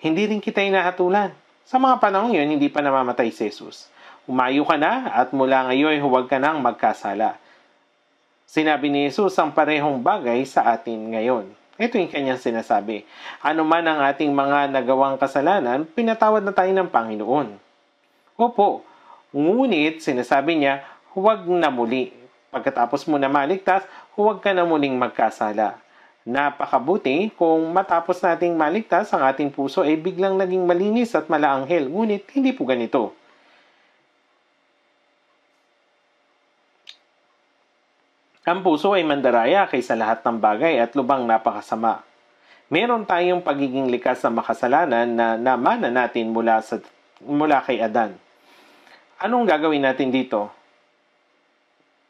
Hindi rin kita hinahatulan. Sa mga panahon yun, hindi pa namamatay si Jesus. Umayo ka na at mula ngayon huwag ka nang magkasala. Sinabi ni Jesus ang parehong bagay sa atin ngayon. Ito yung kanyang sinasabi. Ano man ang ating mga nagawang kasalanan, pinatawad na tayo ng Panginoon. Opo, ngunit sinasabi niya, huwag na muli. Pagkatapos mo na maligtas, huwag ka na muling magkasala. Napakabuti kung matapos nating maligtas, ang ating puso ay biglang naging malinis at malaanghel. Ngunit hindi po ganito. Ang puso ay mandaraya kaysa lahat ng bagay at lubang napakasama. Meron tayong pagiging likas sa makasalanan na namana natin mula kay Adan. Anong gagawin natin dito?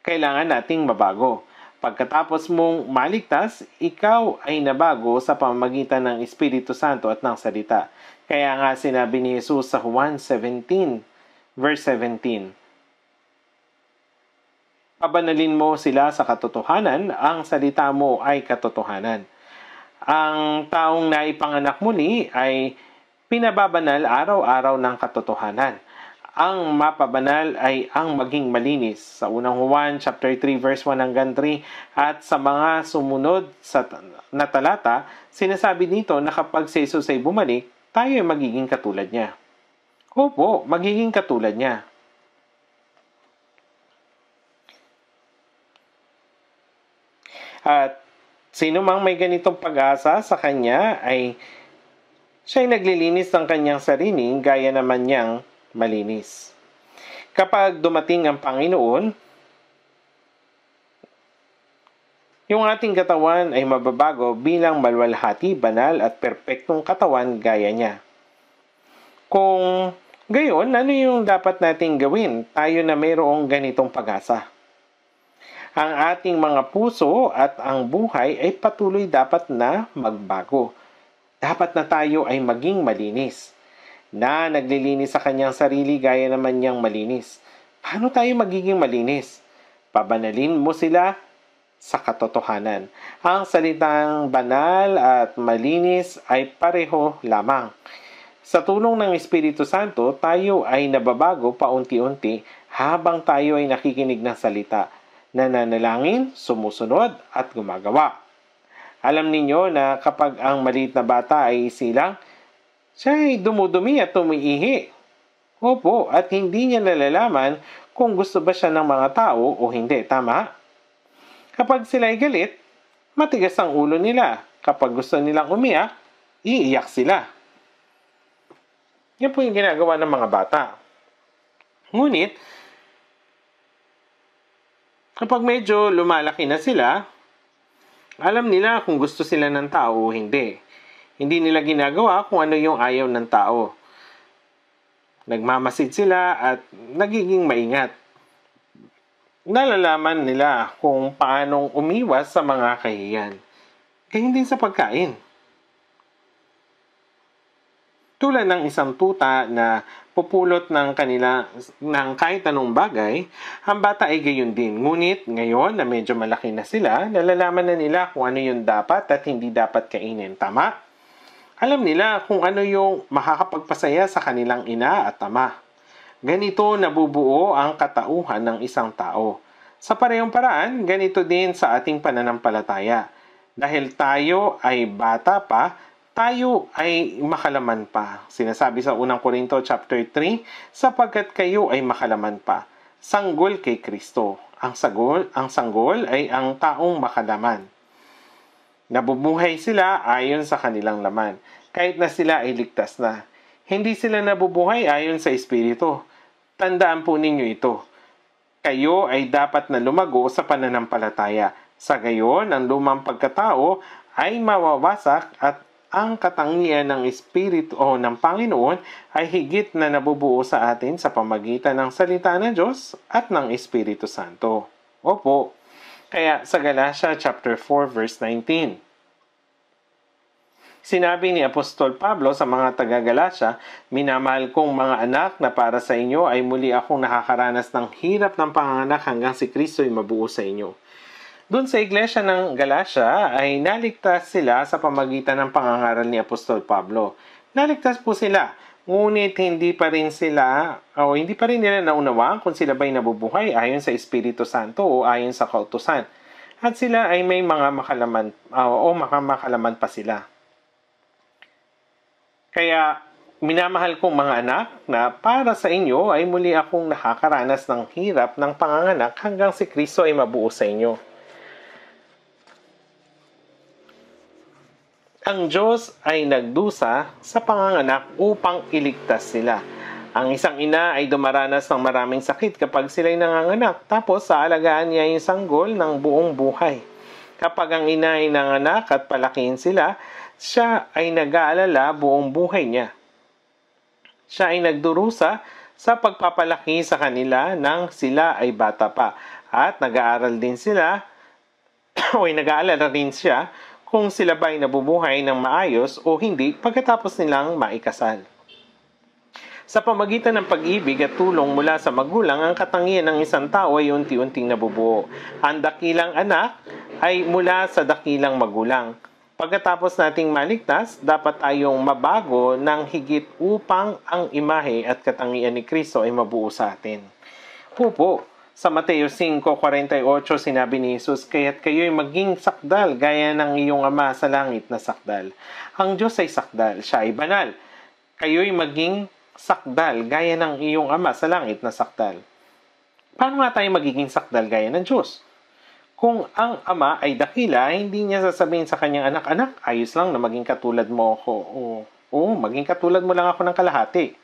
Kailangan nating mabago. Pagkatapos mong maligtas, ikaw ay nabago sa pamamagitan ng Espiritu Santo at ng salita. Kaya nga sinabi ni Jesus sa Juan 17, verse 17, "Pabanalin mo sila sa katotohanan, ang salita mo ay katotohanan." Ang taong naipanganak muli ay pinababanal araw-araw ng katotohanan. Ang mapabanal ay ang maging malinis. Sa unang Juan chapter 3 verse 1 hanggang 3 at sa mga sumunod na talata, sinasabi dito na kapag si Jesus ay bumalik, tayo ay magiging katulad niya. Opo, magiging katulad niya. At sino mang may ganitong pag-asa sa kanya ay siya'y naglilinis ng kanyang sarili gaya naman niyang malinis. Kapag dumating ang Panginoon, yung ating katawan ay mababago bilang maluwalhati, banal at perpektong katawan gaya niya. Kung gayon, ano yung dapat nating gawin? Tayo na mayroong ganitong pag-asa. Ang ating mga puso at ang buhay ay patuloy dapat na magbago. Dapat na tayo ay maging malinis. Na naglilinis sa kanyang sarili gaya naman niyang malinis. Paano tayo magiging malinis? Pabanalin mo sila sa katotohanan. Ang salitang banal at malinis ay pareho lamang. Sa tulong ng Espiritu Santo, tayo ay nababago paunti-unti habang tayo ay nakikinig ng salita, nananalangin, sumusunod at gumagawa. Alam ninyo na kapag ang maliit na bata ay isilang, siya ay dumudumi at tumiihi. Opo, at hindi niya nalalaman kung gusto ba siya ng mga tao o hindi. Tama? Kapag sila ay galit, matigas ang ulo nila. Kapag gusto nilang umiyak, iiyak sila. Yan po yung ginagawa ng mga bata. Ngunit, kapag medyo lumalaki na sila, alam nila kung gusto sila ng tao o hindi. Hindi nila ginagawa kung ano yung ayaw ng tao. Nagmamasid sila at nagiging maingat. Nalalaman nila kung paanong umiwas sa mga kahihiyan. Ganyan din sa pagkain. Tulad ng isang tuta na pupulot ng kahit anong bagay, ang bata ay gayon din. Ngunit ngayon na medyo malaki na sila, nalalaman na nila kung ano yung dapat at hindi dapat kainin. Tama? Alam nila kung ano yung makakapagpasaya sa kanilang ina at ama. Ganito nabubuo ang katauhan ng isang tao. Sa parehong paraan, ganito din sa ating pananampalataya. Dahil tayo ay bata pa, tayo ay makalaman pa. Sinasabi sa 1 Corinto chapter 3, sapagkat kayo ay makalaman pa. Sanggol kay Kristo. Ang sanggol ay ang taong makalaman. Nabubuhay sila ayon sa kanilang laman, kahit na sila ay ligtas na. Hindi sila nabubuhay ayon sa Espiritu. Tandaan po ninyo ito. Kayo ay dapat na lumago sa pananampalataya. Sa gayon, ang lumang pagkatao ay mawawasak at ang katangian ng Espiritu o ng Panginoon ay higit na nabubuo sa atin sa pamagitan ng salita ng Diyos at ng Espiritu Santo. Opo, kaya sa Galatia chapter 4 verse 19. Sinabi ni Apostol Pablo sa mga taga-Galatia, minamahal kong mga anak na para sa inyo ay muli akong nakakaranas ng hirap ng panganganak hanggang si Kristo ay mabuo sa inyo. Doon sa iglesia ng Galatia ay naligtas sila sa pamagitan ng pangangaral ni Apostol Pablo. Naligtas po sila, ngunit hindi pa rin nila naunawaan kung sila ba'y nabubuhay ayon sa Espiritu Santo o ayon sa kautusan. At sila ay may mga makalaman pa sila. Kaya minamahal kong mga anak na para sa inyo ay muli akong nakakaranas ng hirap ng panganganak hanggang si Kristo ay mabuo sa inyo. Ang Diyos ay nagdusa sa panganganak upang iligtas sila. Ang isang ina ay dumaranas ng maraming sakit kapag sila'y nanganganak, tapos sa alagaan niya yung sanggol ng buong buhay. Kapag ang ina ay nanganak at palakihin sila, siya ay nag-aalala buong buhay niya. Siya ay nagdurusa sa pagpapalaki sa kanila nang sila ay bata pa, at nag-aalala rin siya kung sila ba'y nabubuhay ng maayos o hindi pagkatapos nilang maikasal. Sa pamagitan ng pag-ibig at tulong mula sa magulang, ang katangian ng isang tao ay unti-unting nabubuo. Ang dakilang anak ay mula sa dakilang magulang. Pagkatapos nating maligtas, dapat tayong mabago ng higit upang ang imahe at katangian ni Kristo ay mabuo sa atin. Opo. Sa Mateo 5:48, sinabi ni Jesus, kaya't kayo'y maging sakdal gaya ng iyong Ama sa langit na sakdal. Ang Diyos ay sakdal, siya ay banal. Kayo'y maging sakdal gaya ng iyong Ama sa langit na sakdal. Paano nga tayo magiging sakdal gaya ng Diyos? Kung ang Ama ay dakila, hindi niya sasabihin sa kanyang anak, ayos lang na maging katulad mo ako. Maging katulad mo lang ako ng kalahati.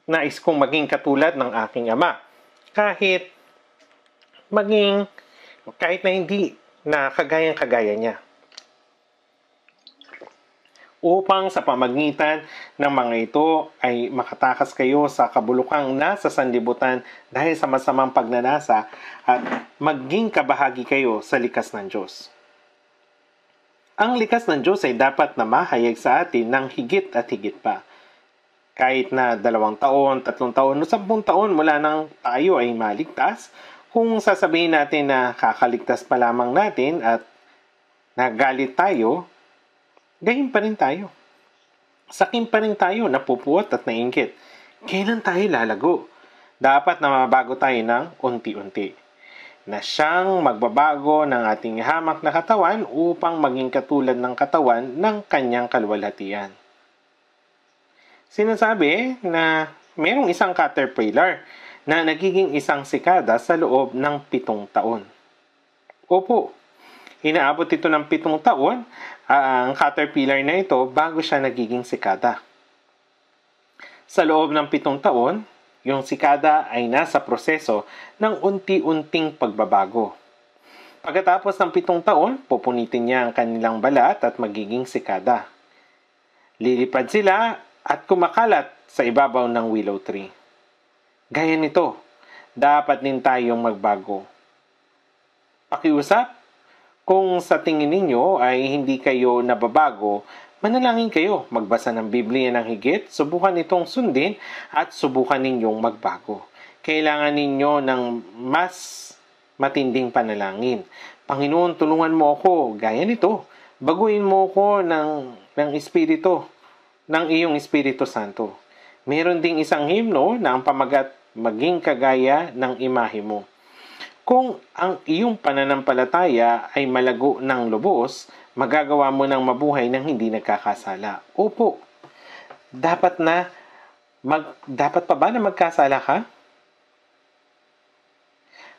Nais kong maging katulad ng aking ama. Kahit na hindi na kagayang-kagaya niya. Upang sa pamagitan ng mga ito ay makatakas kayo sa kabulukang nasa sanlibutan dahil sa masamang pagnanasa at maging kabahagi kayo sa likas ng Diyos. Ang likas ng Diyos ay dapat na mahayag sa atin ng higit at higit pa. Kahit na 2 taon, 3 taon, o 10 taon mula nang tayo ay maligtas, kung sasabihin natin na kakaligtas pa lamang natin at nagalit tayo, gayon pa rin tayo. Sakim pa rin tayo, napupuot at nainggit. Kailan tayo lalago? Dapat na mabago tayo ng unti-unti. Na siyang magbabago ng ating hamak na katawan upang maging katulad ng katawan ng kanyang kaluwalhatian. Sinasabi na Merong isang caterpillar na nagiging isang sikada sa loob ng 7 taon. Opo, inaabot ito ng 7 taon ang caterpillar na ito bago siya nagiging sikada. Sa loob ng 7 taon, yung sikada ay nasa proseso ng unti-unting pagbabago. Pagkatapos ng 7 taon, pupunitin niya ang kanilang balat at magiging sikada. Lilipad sila at kumakalat sa ibabaw ng willow tree. Gaya nito, dapat din tayong magbago. Pakiusap, kung sa tingin ninyo ay hindi kayo nababago, manalangin kayo, magbasa ng Biblia ng higit, subukan itong sundin at subukan ninyong magbago. Kailangan ninyo ng mas matinding panalangin. Panginoon, tulungan mo ako, gaya nito. Baguhin mo ako ng Espiritu, ng iyong Espiritu Santo. Meron ding isang himno na ang pamagat maging kagaya ng imahe mo. Kung ang iyong pananampalataya ay malago ng lubos, magagawa mo ng mabuhay ng hindi nagkakasala. Opo, dapat pa ba na magkasala ka?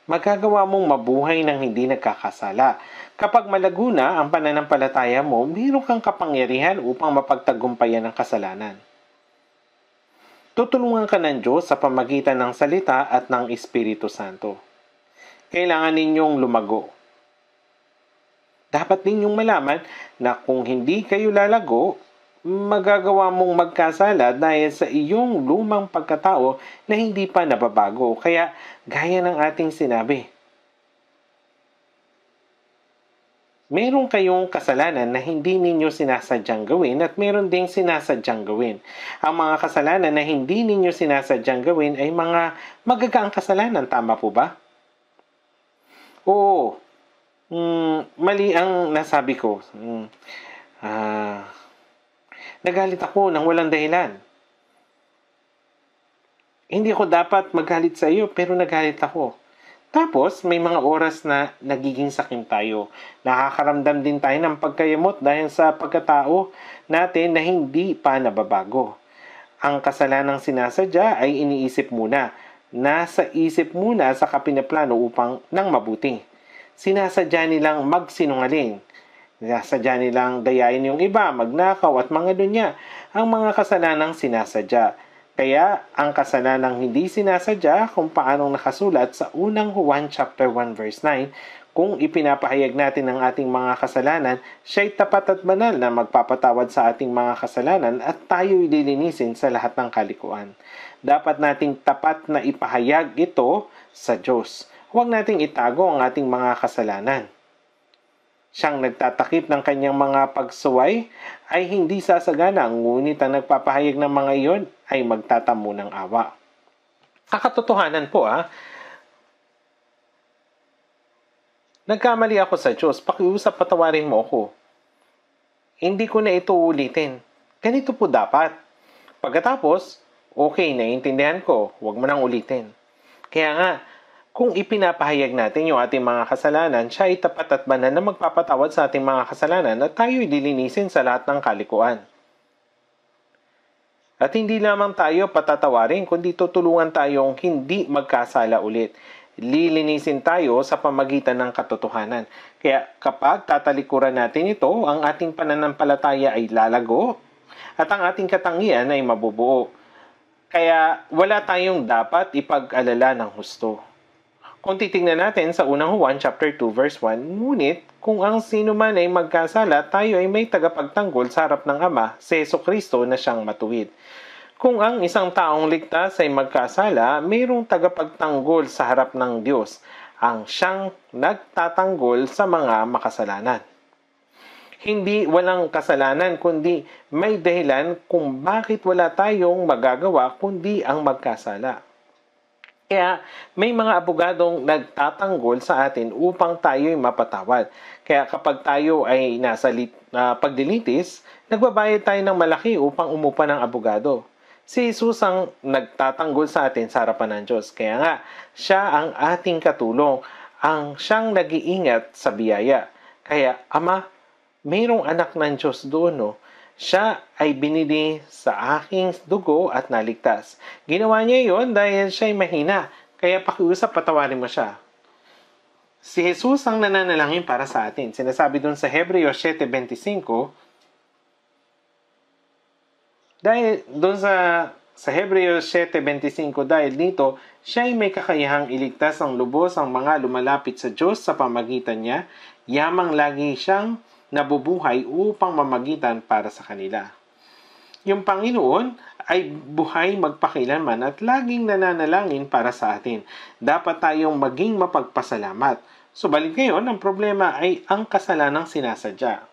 Magagawa mong mabuhay ng hindi nagkakasala. Kapag malago na ang pananampalataya mo, mayroon kang kapangyarihan upang mapagtagumpayan ang kasalanan. Tutulungan ka ng Diyos sa pamagitan ng salita at ng Espiritu Santo. Kailangan ninyong lumago. Dapat ninyong malaman na kung hindi kayo lalago, magagawa mong magkasala dahil sa iyong lumang pagkatao na hindi pa nababago. Kaya, gaya ng ating sinabi, meron kayong kasalanan na hindi ninyo sinasadyang gawin at meron ding sinasadyang gawin. Ang mga kasalanan na hindi ninyo sinasadyang gawin ay mga magagaang kasalanan. Tama po ba? Oo. Mali ang nasabi ko. Nagalit ako nang walang dahilan. Hindi ako dapat magalit sa iyo pero nagalit ako. Tapos, may mga oras na nagiging sakim tayo. Nakakaramdam din tayo ng pagkayamot dahil sa pagkatao natin na hindi pa nababago. Ang kasalanang sinasadya ay iniisip muna. Nasa isip muna sa kapinaplano upang nang mabuti. Sinasadya nilang magsinungaling. Sinasadya nilang dayain yung iba, magnakaw at mga dunya. Ang mga kasalanang sinasadya. Kaya, ang kasalanang hindi sinasadya kung paanong nakasulat sa unang Juan chapter 1 verse 9, kung ipinapahayag natin ang ating mga kasalanan, siya'y tapat at banal na magpapatawad sa ating mga kasalanan at tayo'y lilinisin sa lahat ng kalikuan. Dapat nating tapat na ipahayag ito sa Diyos. Huwag nating itago ang ating mga kasalanan. Siyang nagtatakip ng kanyang mga pagsuway ay hindi sasagana, ngunit ang nagpapahayag ng mga iyon ay magtatamo ng awa. Sa katotohanan po, nagkamali ako sa Diyos, pakiusap patawarin mo ako. Hindi ko na ito ulitin. Ganito po dapat. Pagkatapos, okay, naiintindihan ko, huwag mo nang ulitin. Kaya nga, kung ipinapahayag natin yung ating mga kasalanan, siya ay tapat at banal na magpapatawad sa ating mga kasalanan at tayo'y dilinisin sa lahat ng kalikuan. At hindi lamang tayo patatawarin, kundi tutulungan tayong hindi magkasala ulit. Lilinisin tayo sa pamagitan ng katotohanan. Kaya kapag tatalikuran natin ito, ang ating pananampalataya ay lalago at ang ating katangian ay mabubuo. Kaya wala tayong dapat ipag-alala ng husto. Kung titingnan natin sa unang Juan chapter 2 verse 1, ngunit kung ang sino man ay magkasala, tayo ay may tagapagtanggol sa harap ng Ama, si Jesucristo na siyang matuwid. Kung ang isang taong ligtas ay magkasala, mayroong tagapagtanggol sa harap ng Diyos, ang siyang nagtatanggol sa mga makasalanan. Hindi walang kasalanan, kundi may dahilan kung bakit wala tayong magagawa kundi ang magkasala. Kaya may mga abogadong nagtatanggol sa atin upang tayo'y mapatawad. Kaya kapag tayo ay nasa pagdilitis, nagbabayad tayo ng malaki upang umupa ng abogado. Si Jesus ang nagtatanggol sa atin sa harapan ng Diyos. Kaya nga, siya ang ating katulong, ang siyang nag-iingat sa biyaya. Kaya, Ama, mayroong anak ng Diyos doon, Siya ay binili sa aking dugo at naligtas. Ginawa niya yon dahil siya ay mahina. Kaya pakiusap, patawarin mo siya. Si Jesus ang nananalangin para sa atin. Sinasabi doon sa Hebreos 7:25, dahil doon sa Hebreos 7:25, dahil dito, siya ay may kakayahang iligtas ng lubos ang mga lumalapit sa Diyos sa pamagitan niya, yamang lagi siyang nabubuhay upang mamagitan para sa kanila. Yung Panginoon ay buhay magpakilanman at laging nananalangin para sa atin. Dapat tayong maging mapagpasalamat. Subalit ngayon, ang problema ay ang kasalanang sinasadya.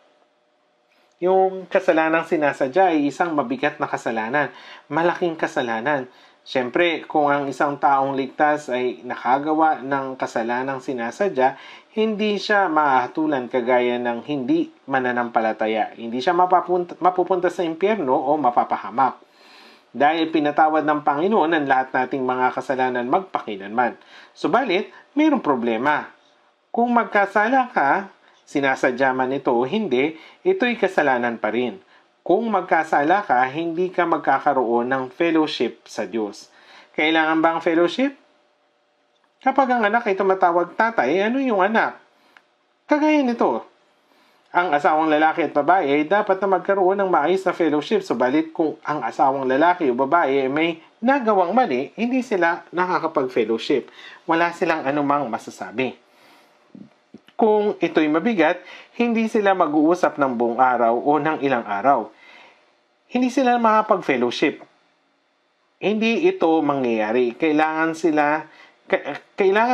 Yung kasalanang sinasadya ay isang mabigat na kasalanan, malaking kasalanan. Siyempre, kung ang isang taong ligtas ay nakagawa ng kasalanang sinasadya, hindi siya mahatulan kagaya ng hindi mananampalataya. Hindi siya mapupunta sa impyerno o mapapahamak. Dahil pinatawad ng Panginoon ang lahat nating mga kasalanan magpakilanman. Subalit, mayroong problema. Kung magkasala ka, sinasadya man ito o hindi, ito'y kasalanan pa rin. Kung magkasala ka, hindi ka magkakaroon ng fellowship sa Diyos. Kailangan ba ang fellowship? Kapag ang anak ay tumatawag tatay, ano yung anak? Kagaya nito. Ang asawang lalaki at babae ay dapat na magkaroon ng maayos na fellowship. Subalit kung ang asawang lalaki o babae ay may nagawang mali, hindi sila nakakapag-fellowship. Wala silang anumang masasabi. Kung ito'y mabigat, hindi sila mag-uusap ng buong araw o ng ilang araw. Hindi sila makapag-fellowship. Hindi ito mangyayari. Kailangan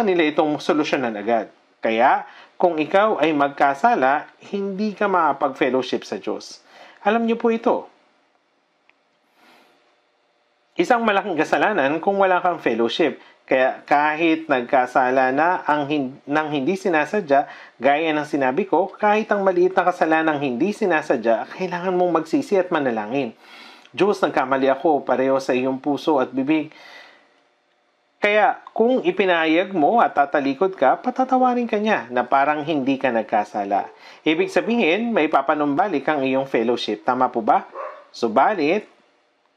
nila itong solusyonan agad. Kaya, kung ikaw ay magkasala, hindi ka makapag-fellowship sa Diyos. Alam niyo po ito. Isang malaking kasalanan kung wala kang fellowship. Kaya kahit nagkasala na nang hindi sinasadya, gaya ng sinabi ko, kahit ang maliit na kasalanang hindi sinasadya, kailangan mong magsisi at manalangin. Diyos, nagkamali ako, pareho sa iyong puso at bibig. Kaya kung ipinahayag mo at tatalikod ka, patatawarin ka niya na parang hindi ka nagkasala. Ibig sabihin, may papanumbalik ang iyong fellowship. Tama po ba? Subalit,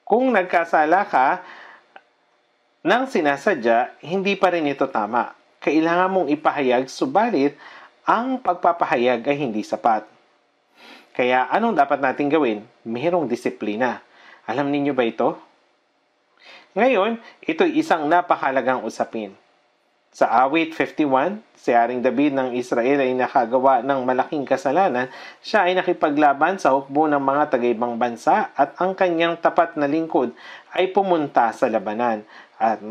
kung nagkasala ka nang sinasadya, hindi pa rin ito tama. Kailangan mong ipahayag, subalit ang pagpapahayag ay hindi sapat. Kaya anong dapat natin gawin? Mayroong disiplina. Alam ninyo ba ito? Ngayon, ito'y isang napakahalagang usapin. Sa awit 51, si Haring David ng Israel ay nakagawa ng malaking kasalanan. Siya ay nakipaglaban sa hukbo ng mga taga-ibang bansa at ang kanyang tapat na lingkod ay pumunta sa labanan. At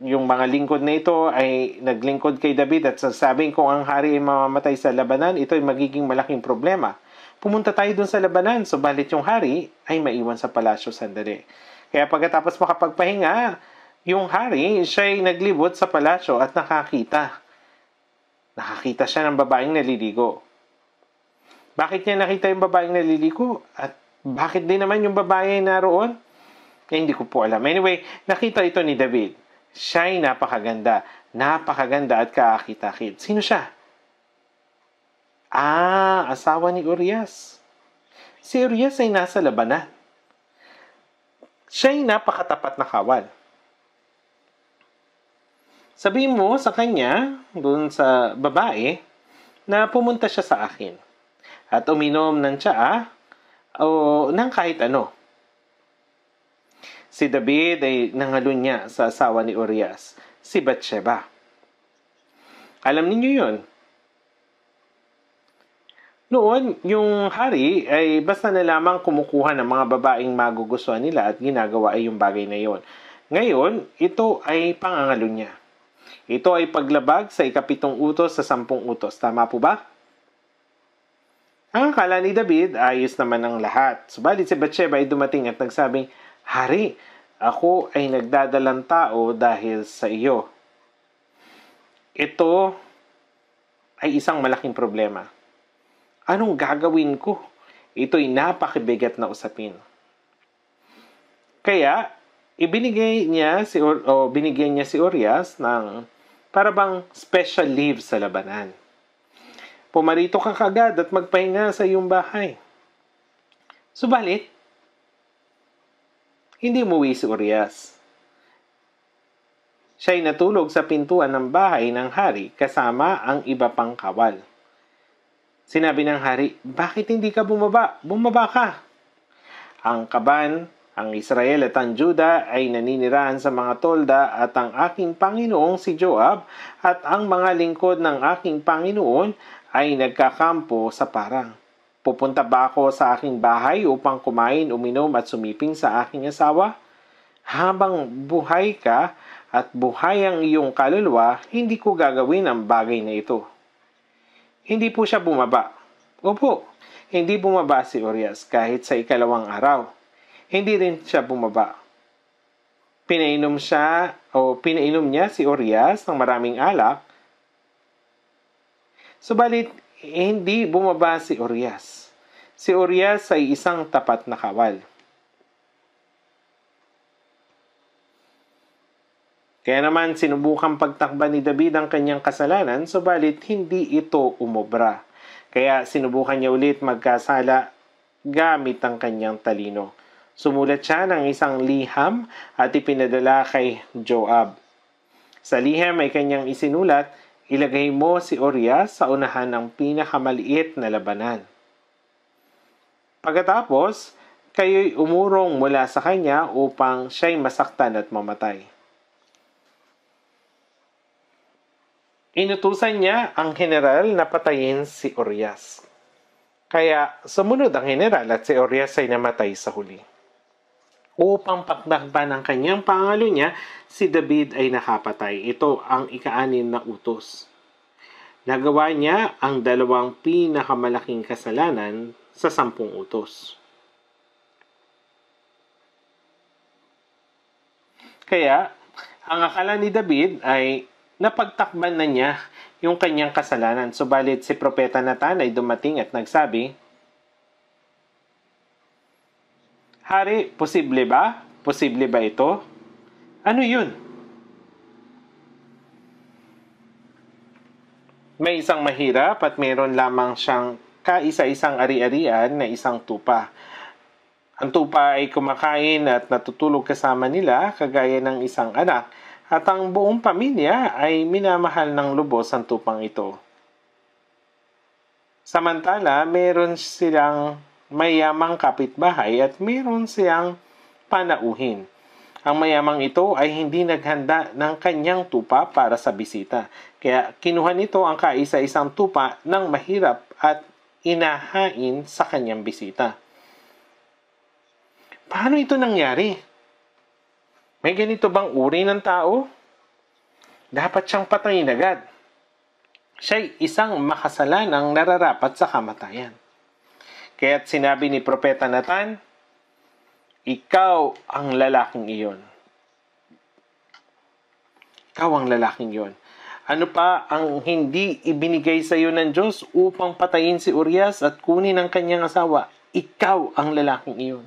yung mga lingkod na ito ay naglingkod kay David at sasabing kung ang hari ay mamamatay sa labanan, ito ay magiging malaking problema. Pumunta tayo dun sa labanan, subalit yung hari ay maiwan sa palasyo sandali. Kaya pagkatapos makapagpahinga, yung hari, siya ay naglibot sa palasyo at nakakita. Nakakita siya ng babaeng naliligo. Bakit niya nakita yung babaeng naliligo? At bakit din naman yung babae ay naroon? Hindi ko po alam. Anyway, nakita ito ni David. Siya ay napakaganda. Napakaganda at kaakit-akit. Sino siya? Asawa ni Urias. Si Urias ay nasa labanan. Siya ay napakatapat na kawal. Sabihin mo sa kanya, dun sa babae, na pumunta siya sa akin. At uminom ng tsaa o ng kahit ano. Si David ay nangalun niya sa asawa ni Urias, si Bathsheba. Alam niyo yun. Noon, yung hari ay basta na lamang kumukuha ng mga babaeng magugustuhan nila at ginagawa ay yung bagay na yon. Ngayon, ito ay pangangalun niya. Ito ay paglabag sa 7 utos sa 10 utos. Tama po ba? Ang akala ni David, ayos naman ang lahat. Subalit si Bathsheba ay dumating at nagsabing, Hari, ako ay nagdadalang tao dahil sa iyo. Ito ay isang malaking problema. Anong gagawin ko? Ito'y napakibigat na usapin. Kaya, binigyan niya si Urias ng parabang special leave sa labanan. Pumarito ka kagad at magpahinga sa iyong bahay. Subalit, hindi umuwi si Urias. Siya'y natulog sa pintuan ng bahay ng hari kasama ang iba pang kawal. Sinabi ng hari, "Bakit hindi ka bumaba? Bumaba ka!" Ang kaban, ang Israel at ang Juda ay naninirahan sa mga tolda at ang aking Panginoong si Joab at ang mga lingkod ng aking Panginoon ay nagkakampo sa parang. Pupunta ba ako sa aking bahay upang kumain, uminom at sumiping sa aking asawa? Habang buhay ka at buhay ang iyong kaluluwa, hindi ko gagawin ang bagay na ito. Hindi po siya bumaba. Opo, hindi bumaba si Urias kahit sa ikalawang araw. Hindi rin siya bumaba. Pinainom niya si Urias ng maraming alak. Subalit, hindi bumaba si Urias. Si Urias ay isang tapat na kawal. Kaya naman sinubukang pagtakban ni David ang kanyang kasalanan, subalit hindi ito umobra. Kaya sinubukan niya ulit magkasala gamit ang kanyang talino. Sumulat siya ng isang liham at ipinadala kay Joab. Sa liham ay kanyang isinulat, "Ilagay mo si Urias sa unahan ng pinakamaliit na labanan. Pagkatapos, kayo'y umurong mula sa kanya upang siya'y masaktan at mamatay." Inutusan niya ang general na patayin si Urias. Kaya sumunod ang general at si Urias ay namatay sa huli. Upang pakdakban ang kanyang pangalo niya, si David ay nakapatay. Ito ang ika-6 na utos. Nagawa niya ang 2 pinakamalaking kasalanan sa 10 utos. Kaya, ang akala ni David ay napagtakban na niya yung kanyang kasalanan. Subalit si Propeta Nathan ay dumating at nagsabi, "Hari, posible ba? Posible ba ito? Ano yun?" May isang mahirap at mayroon lamang siyang kaisa-isang ari-arian na isang tupa. Ang tupa ay kumakain at natutulog kasama nila kagaya ng isang anak, at ang buong pamilya ay minamahal ng lubos ang tupang ito. Samantala, meron silang mayamang kapitbahay at meron siyang panauhin. Ang mayamang ito ay hindi naghanda ng kanyang tupa para sa bisita. Kaya kinuha nito ang kaisa-isang tupa ng mahirap at inahain sa kanyang bisita. Paano ito nangyari? May ganito bang uri ng tao? Dapat siyang patayin agad. Siya'y isang makasalanang nararapat sa kamatayan. Kaya't sinabi ni Propeta Nathan, "Ikaw ang lalaking iyon." Ikaw ang lalaking iyon. Ano pa ang hindi ibinigay sa iyo ng Diyos upang patayin si Urias at kunin ang kanyang asawa? Ikaw ang lalaking iyon.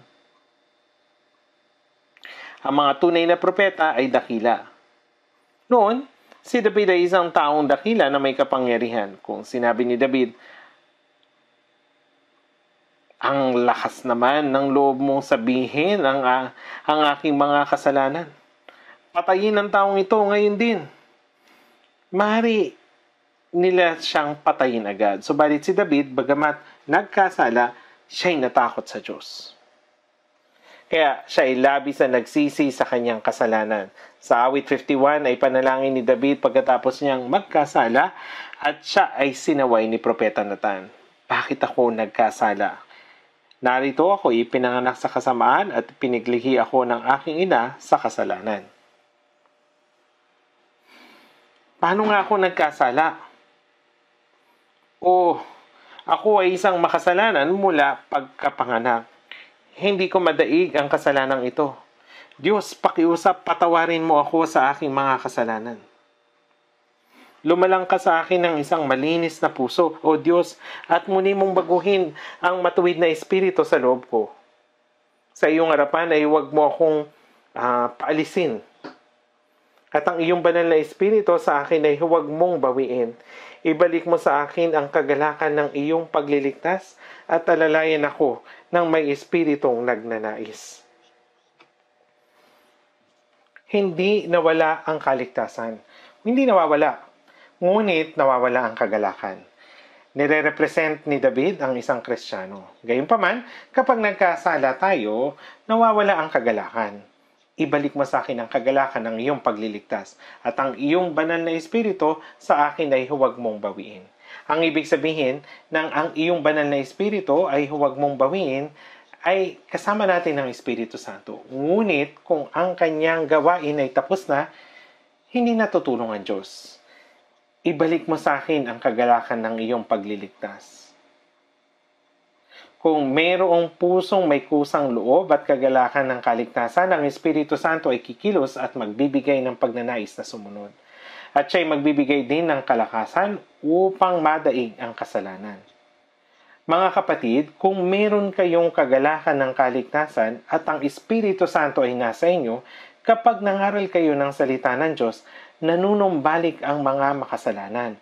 Ang mga tunay na propeta ay dakila. Noon, si David ay isang taong dakila na may kapangyarihan. Kung sinabi ni David, "Ang lakas naman ng loob mong sabihin ang aking mga kasalanan. Patayin ang taong ito ngayon din." Maaari nila siyang patayin agad. Subalit si David, bagamat nagkasala, siya'y natakot sa Diyos. Kaya siya ay labis na nagsisi sa kanyang kasalanan. Sa awit 51 ay panalangin ni David pagkatapos niyang magkasala at siya ay sinaway ni Propeta Nathan. "Bakit ako nagkasala? Narito ako ipinanganak sa kasamaan at piniglihi ako ng aking ina sa kasalanan." Paano nga ako nagkasala? Ako ay isang makasalanan mula pagkapanganak. Hindi ko madaig ang kasalanang ito. Diyos, pakiusap, patawarin mo ako sa aking mga kasalanan. Lumalang ka sa akin ng isang malinis na puso, O Diyos, at muli mong baguhin ang matuwid na espiritu sa loob ko. Sa iyong harapan ay huwag mo akong paalisin. At ang iyong banal na espiritu sa akin ay huwag mong bawiin. Ibalik mo sa akin ang kagalakan ng iyong pagliligtas at alalayan ako ng may espiritong nagnanais. Hindi nawala ang kaligtasan. Hindi nawawala. Ngunit nawawala ang kagalakan. Nire-represent ni David ang isang Kristiyano. Gayunpaman, kapag nagkasala tayo, nawawala ang kagalakan. Ibalik mo sa akin ang kagalakan ng iyong pagliligtas at ang iyong banal na espiritu sa akin ay huwag mong bawiin. Ang ibig sabihin ng ang iyong banal na espiritu ay huwag mong bawiin ay kasama natin ng Espiritu Santo. Ngunit kung ang kanyang gawain ay tapos na, hindi natutulong ang Diyos. Ibalik mo sa akin ang kagalakan ng iyong pagliligtas. Kung mayroong pusong may kusang loob at kagalakan ng kaligtasan, ang Espiritu Santo ay kikilos at magbibigay ng pagnanais na sumunod. At siya'y magbibigay din ng kalakasan upang madaig ang kasalanan. Mga kapatid, kung meron kayong kagalakan ng kaligtasan at ang Espiritu Santo ay nasa inyo, kapag nangaral kayo ng salita ng Diyos, nanunumbalik ang mga makasalanan.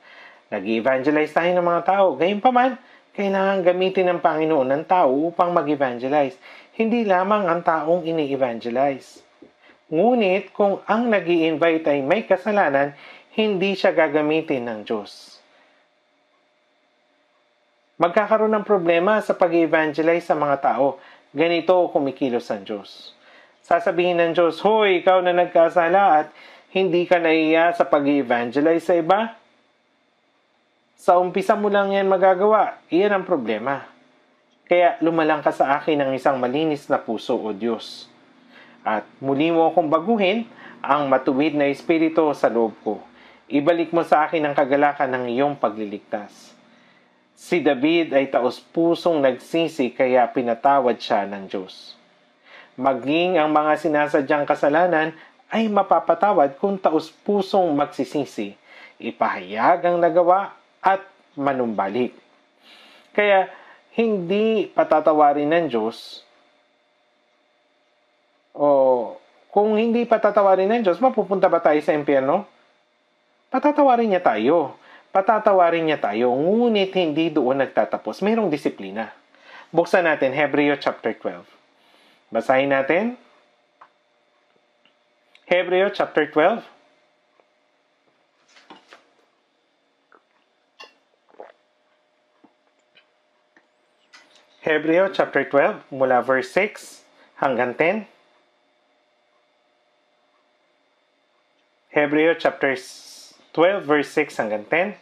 Nag-evangelize tayo ng mga tao. Gayunpaman, kailangan gamitin ng Panginoon ng tao upang mag-evangelize. Hindi lamang ang taong ini-evangelize. Ngunit kung ang nag-i-invite ay may kasalanan, hindi siya gagamitin ng Diyos. Magkakaroon ng problema sa pag-evangelize sa mga tao. Ganito kumikilos ang Diyos. Sasabihin ng Diyos, "Hoy, ikaw na nagkasala at hindi ka naiya sa pag-evangelize sa iba? Sa umpisa mo lang yan magagawa." Iyan ang problema. Kaya lumalang ka sa akin ng isang malinis na puso, O Diyos. At muli mo akong baguhin ang matuwid na espiritu sa loob ko. Ibalik mo sa akin ang kagalakan ng iyong pagliligtas. Si David ay taos-pusong nagsisi kaya pinatawad siya ng Diyos. Maging ang mga sinasadyang kasalanan ay mapapatawad kung taos-pusong magsisisi, ipahayag ang nagawa at manumbalik. Kaya hindi patatawarin ng Diyos o kung hindi patatawarin ng Diyos, mapupunta ba tayo sa impyerno? Patatawarin niya tayo. Patatawarin niya tayo, ngunit hindi doon nagtatapos. Mayroong disiplina. Buksan natin Hebreo chapter 12. Basahin natin. Hebreo chapter 12. Hebreo chapter 12, mula verse 6 hanggang 10. Hebreo chapter 12, verse 6 hanggang 10.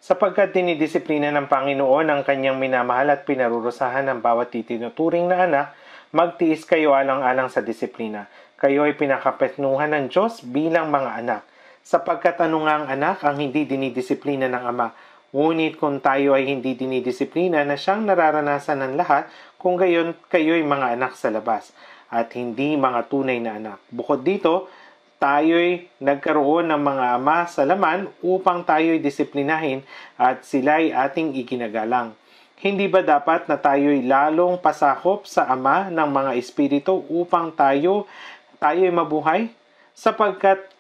Sapagkat dinidisiplina ng Panginoon ang kanyang minamahal at pinarurusahan ng bawat itinuturing na anak, magtiis kayo alang-alang sa disiplina. Kayo ay pinakapetnuhan ng Diyos bilang mga anak. Sapagkat ano nga ang anak ang hindi dinidisiplina ng Ama? Ngunit kung tayo ay hindi dinidisiplina na siyang nararanasan ng lahat, kung gayon kayo'y mga anak sa labas at hindi mga tunay na anak. Bukod dito, tayo'y nagkaroon ng mga ama sa laman upang tayo'y disiplinahin at sila'y ating iginagalang. Hindi ba dapat na tayo'y lalong pasakop sa Ama ng mga espiritu upang tayo'y mabuhay? Sapagkat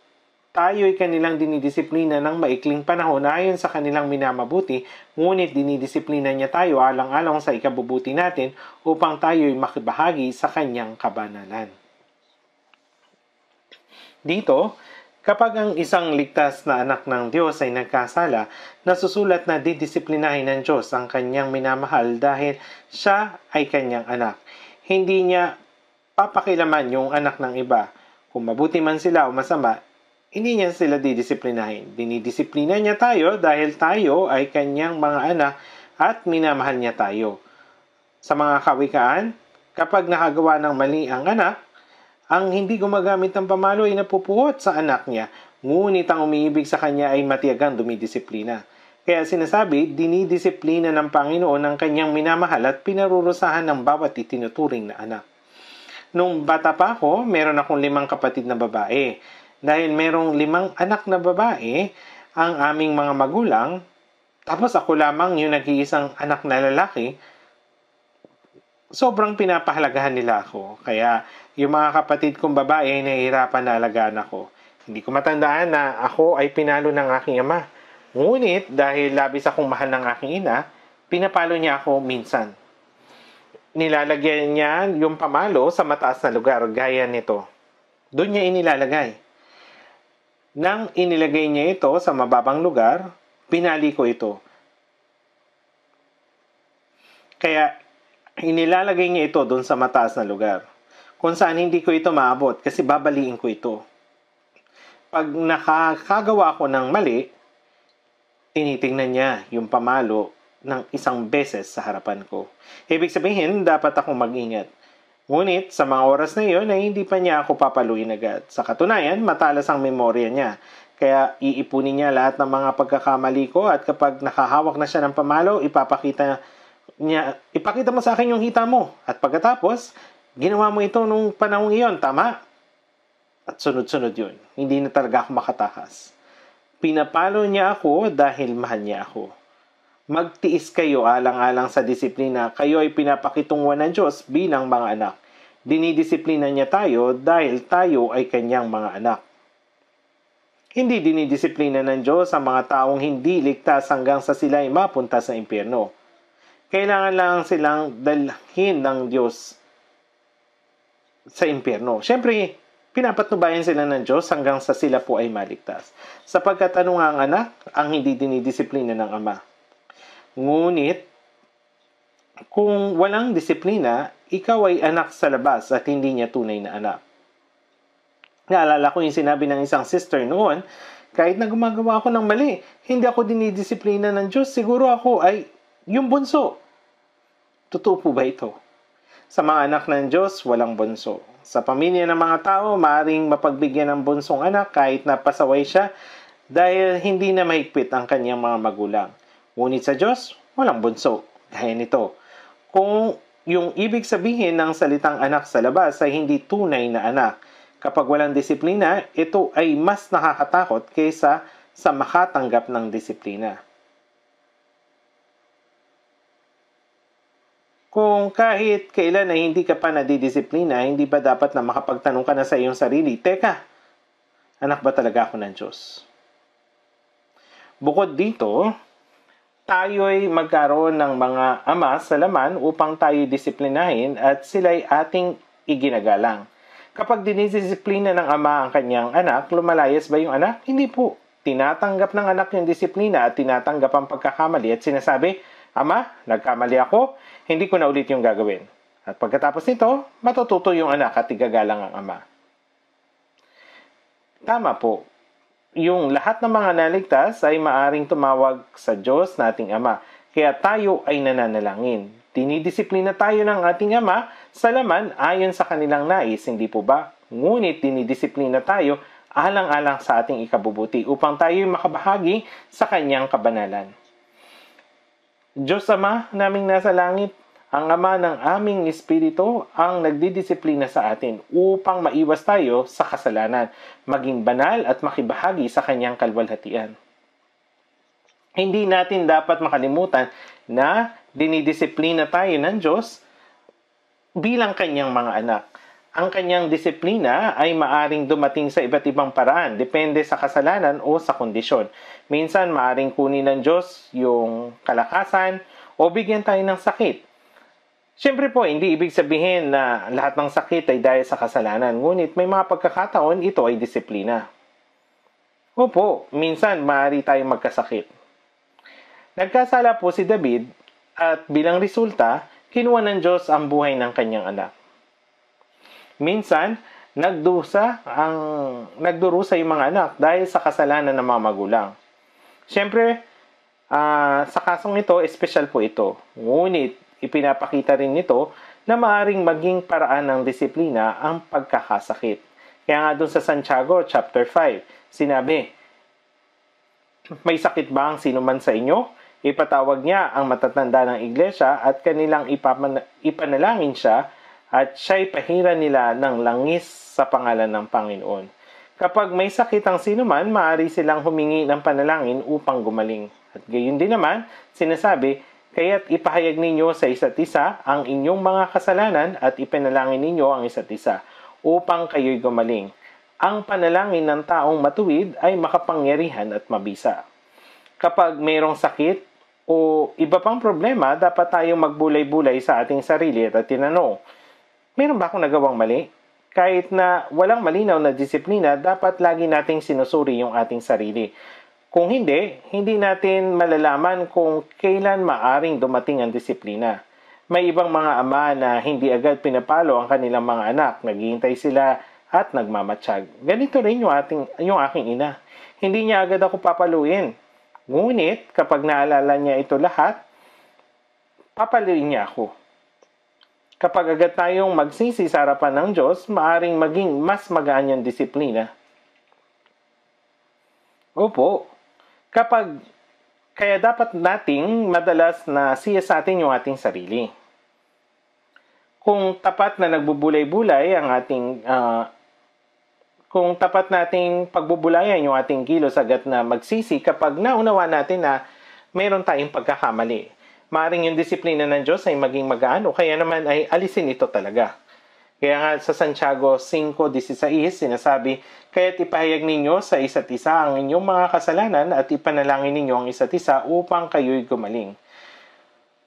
tayo'y kanilang dinidisiplina ng maikling panahon ayon sa kanilang minamabuti, ngunit dinidisiplina niya tayo alang-alang sa ikabubuti natin upang tayo'y makibahagi sa kanyang kabanalan. Dito, kapag ang isang ligtas na anak ng Diyos ay nagkasala, nasusulat na didisiplinahin ng Diyos ang kanyang minamahal dahil siya ay kanyang anak. Hindi niya papakilaman yung anak ng iba. Kung mabuti man sila o masama, hindi niya sila didisiplinahin. Dinidisiplina niya tayo dahil tayo ay kanyang mga anak at minamahal niya tayo. Sa mga kawikaan, kapag nakagawa ng mali ang anak, ang hindi gumagamit ng pamalo ay napupuhot sa anak niya, ngunit ang umiibig sa kanya ay matiyagang dumidisiplina. Kaya sinasabi, dinidisiplina ng Panginoon ang kanyang minamahal at pinarurusahan ng bawat itinuturing na anak. Nung bata pa ako, meron akong 5 kapatid na babae. Dahil merong 5 anak na babae, ang aming mga magulang, tapos ako lamang yung nag-iisang anak na lalaki, sobrang pinapahalagahan nila ako. Kaya yung mga kapatid kong babae ay nahihirapan na alagaan ako. Hindi ko matandaan na ako ay pinalo ng aking ama. Ngunit dahil labis akong mahal ng aking ina, pinapalo niya ako minsan. Nilalagyan niya yung pamalo sa mataas na lugar gaya nito. Doon niya inilalagay. Nang inilagay niya ito sa mababang lugar, pinali ko ito. Kaya inilalagay niya ito doon sa mataas na lugar. Kung saan hindi ko ito maabot kasi babaliin ko ito. Pag nakakagawa ko ng mali, tinitingnan niya yung pamalo ng isang beses sa harapan ko. Ibig sabihin, dapat akong mag-ingat. Ngunit, sa mga oras na iyon ay hindi pa niya ako papaluin agad. Sa katunayan, matalas ang memorya niya. Kaya iipunin niya lahat ng mga pagkakamali ko at kapag nakahawak na siya ng pamalo, ipakita mo sa akin yung hita mo. At pagkatapos, ginawa mo ito nung panahong iyon, tama? At sunod-sunod yun. Hindi na talaga ako makatakas. Pinapalo niya ako dahil mahal niya ako. Magtiis kayo alang-alang sa disiplina. Kayo ay pinapakitunguhan ng Diyos bilang mga anak. Dinidisiplina niya tayo dahil tayo ay kanyang mga anak. Hindi dinidisiplina ng Diyos ang mga taong hindi ligtas hanggang sa sila ay mapunta sa impyerno. Kailangan lang silang dalhin ng Diyos sa impyerno. Siyempre, pinapatnubayan sila ng Diyos hanggang sa sila po ay maligtas. Sapagkat ano nga ang anak, ang hindi dinidisiplina ng ama. Ngunit, kung walang disiplina, ikaw ay anak sa labas at hindi niya tunay na anak. Naalala ko yung sinabi ng isang sister noon, kahit na gumagawa ako ng mali, hindi ako dinidisiplina ng Diyos, siguro ako ay yung bunso. Totoo po ba ito? Sa mga anak ng Diyos, walang bunso. Sa pamilya ng mga tao, maaaring mapagbigyan ng bunsong anak kahit na pasaway siya dahil hindi na mahigpit ang kanyang mga magulang. Ngunit sa Diyos, walang bunso. Gaya nito. Kung yung ibig sabihin ng salitang anak sa labas ay hindi tunay na anak, kapag walang disiplina, ito ay mas nakakatakot kaysa sa makatanggap ng disiplina. Kung kahit kailan ay hindi ka pa nadidisiplina, hindi ba dapat na makapagtanong ka na sa iyong sarili, teka, anak ba talaga ako ng Diyos? Bukod dito, tayo ay magkaroon ng mga ama sa laman upang tayo disiplinahin at sila'y ating iginagalang. Kapag dinidisiplina ng ama ang kanyang anak, lumalayas ba yung anak? Hindi po. Tinatanggap ng anak yung disiplina at tinatanggap ang pagkakamali at sinasabi, Ama, nagkamali ako, hindi ko na ulit yung gagawin. At pagkatapos nito, matututo yung anak at igagalang ang ama. Tama po. Yung lahat ng mga naligtas ay maaring tumawag sa Diyos nating Ama. Kaya tayo ay nananalangin. Dinidisiplina tayo ng ating Ama sa laman ayon sa kanilang nais, hindi po ba? Ngunit dinidisiplina tayo alang-alang sa ating ikabubuti upang tayo makabahagi sa kanyang kabanalan. Diyos Ama naming nasa langit, ang Ama ng aming Espiritu ang nagdidisiplina sa atin upang maiwas tayo sa kasalanan, maging banal at makibahagi sa kanyang kalwalhatian. Hindi natin dapat makalimutan na dinidisiplina tayo ng Diyos bilang kanyang mga anak. Ang kanyang disiplina ay maaring dumating sa iba't ibang paraan, depende sa kasalanan o sa kondisyon. Minsan maaring kunin ng Diyos yung kalakasan o bigyan tayo ng sakit. Siyempre po, hindi ibig sabihin na lahat ng sakit ay dahil sa kasalanan. Ngunit may mga pagkakataon, ito ay disiplina. Opo, minsan maaari tayong magkasakit. Nagkasala po si David at bilang resulta, kinuha ng Diyos ang buhay ng kanyang anak. Minsan, nagdurusa yung mga anak dahil sa kasalanan ng mga magulang. Siyempre, sa kasong ito, espesyal po ito. Ngunit, ipinapakita rin nito na maaring maging paraan ng disiplina ang pagkakasakit. Kaya nga doon sa Santiago chapter 5, sinabi, may sakit ba ang sinuman sa inyo? Ipatawag niya ang matatanda ng iglesia at kanilang ipanalangin siya at siya'y pahiran nila ng langis sa pangalan ng Panginoon. Kapag may sakit ang sinuman, maaari silang humingi ng panalangin upang gumaling. At gayon din naman, sinasabi, kaya't ipahayag ninyo sa isa't isa ang inyong mga kasalanan at ipanalangin ninyo ang isa't isa upang kayo'y gumaling. Ang panalangin ng taong matuwid ay makapangyarihan at mabisa. Kapag mayroong sakit o iba pang problema, dapat tayong magbulay-bulay sa ating sarili at tinanong, meron ba akong nagawang mali? Kahit na walang malinaw na disiplina, dapat lagi nating sinusuri yung ating sarili. Kung hindi, hindi natin malalaman kung kailan maaring dumating ang disiplina. May ibang mga ama na hindi agad pinapalo ang kanilang mga anak. Naghihintay sila at nagmamatsyag. Ganito rin yung aking ina. Hindi niya agad ako papaluin. Ngunit kapag naalala niya ito lahat, papaluin niya ako. Kapag agad tayong magsisi sa harapan ng Diyos, maaring maging mas magaan yung disiplina. Opo, kaya dapat nating madalas na siyasatin yung ating sarili. Kung tapat na nagbubulay-bulay ang kung tapat nating pagbubulayan yung ating kilos agad na magsisi kapag naunawa natin na mayroon tayong pagkakamali. Maaring yung disiplina ng Diyos ay maging magaan o kaya naman ay alisin ito talaga. Kaya nga sa Santiago 5:16 sinasabi, kaya't ipahayag ninyo sa isa't isa ang inyong mga kasalanan at ipanalangin ninyo ang isa't isa upang kayo'y gumaling.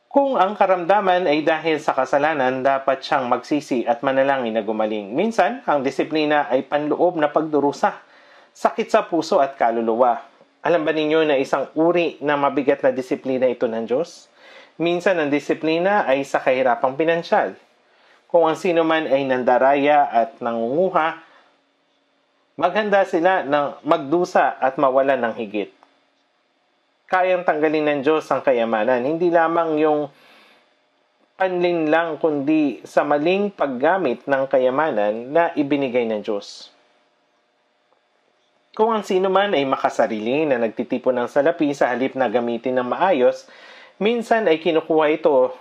Kung ang karamdaman ay dahil sa kasalanan, dapat siyang magsisi at manalangin na gumaling. Minsan, ang disiplina ay panloob na pagdurusa, sakit sa puso at kaluluwa. Alam ba ninyo na isang uri na mabigat na disiplina ito ng Diyos? Minsan, ang disiplina ay sa kahirapang pinansyal. Kung ang sino man ay nandaraya at nangunguha, maghanda sila ng magdusa at mawalan ng higit. Kayang tanggalin ng Diyos ang kayamanan. Hindi lamang yung panlinlang kundi sa maling paggamit ng kayamanan na ibinigay ng Diyos. Kung ang sino man ay makasarili na nagtitipon ng salapi sa halip na gamitin ng maayos, minsan ay kinukuha ito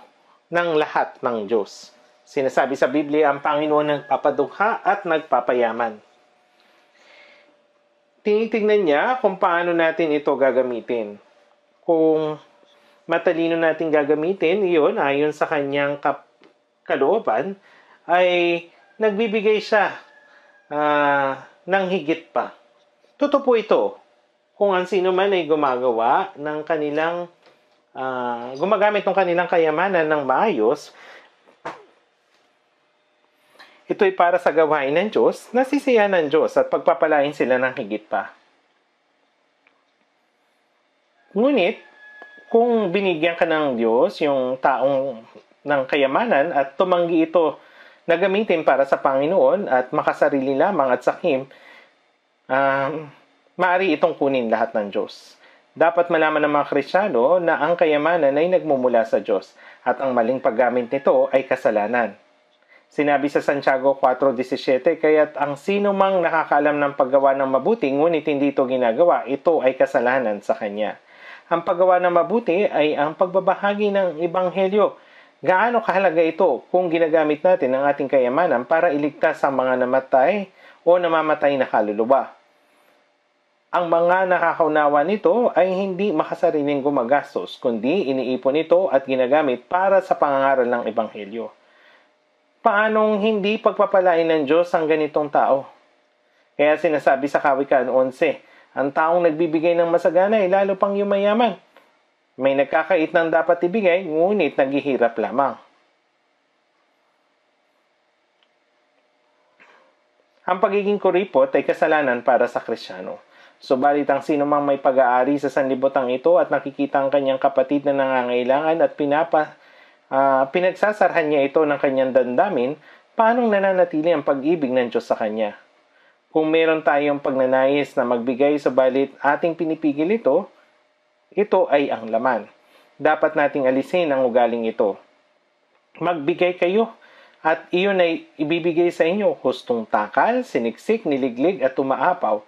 ng lahat ng Diyos. Sinasabi sa Biblia, ang Panginoon nagpapadukha at nagpapayaman. Tinitingnan niya kung paano natin ito gagamitin. Kung matalino natin gagamitin, iyon ayon sa kanyang kalooban, ay nagbibigay siya ng higit pa. Totoo po ito. Kung ang sino man ay gumagawa ng gumagamit ng kanilang kayamanan ng maayos, ito ay para sa gawain ng Diyos, nasisiyahan ng Diyos at pagpapalain sila ng higit pa. Ngunit, kung binigyan ka ng Diyos yung taong ng kayamanan at tumanggi ito na gamitin para sa Panginoon at makasarili lamang at sakim, maaari itong kunin lahat ng Diyos. Dapat malaman ng mga Kristiyano na ang kayamanan ay nagmumula sa Diyos at ang maling paggamit nito ay kasalanan. Sinabi sa Santiago 4:17, kaya't ang sino mang nakakaalam ng paggawa ng mabuti ngunit hindi ito ginagawa, ito ay kasalanan sa kanya. Ang paggawa ng mabuti ay ang pagbabahagi ng Ebanghelyo. Gaano kahalaga ito kung ginagamit natin ang ating kayamanan para iligtas ang mga namatay o namamatay na kaluluwa. Ang mga nakakaunawa nito ay hindi makasariling gumagastos, kundi iniipon ito at ginagamit para sa pangangaral ng Ebanghelyo. Paanong hindi pagpapalain ng Diyos ang ganitong tao? Kaya sinasabi sa Kawikaan 11, ang taong nagbibigay ng masagana ay lalo pang yumayaman. May nagkakait ng dapat ibigay, ngunit naghihirap lamang. Ang pagiging kuripot ay kasalanan para sa Kristiyano. Subalit ang sino mang may pag-aari sa sanlibutan ito at nakikita ang kanyang kapatid na nangangailangan at pinagsasarhan niya ito ng kanyang damdamin, paanong nananatili ang pag-ibig ng Diyos sa kanya? Kung meron tayong pagnanais na magbigay subalit ating pinipigil ito ay ang laman. Dapat nating alisin ang ugaling ito. Magbigay kayo at iyon ay ibibigay sa inyo hustong takal, siniksik, niliglig at umaapaw.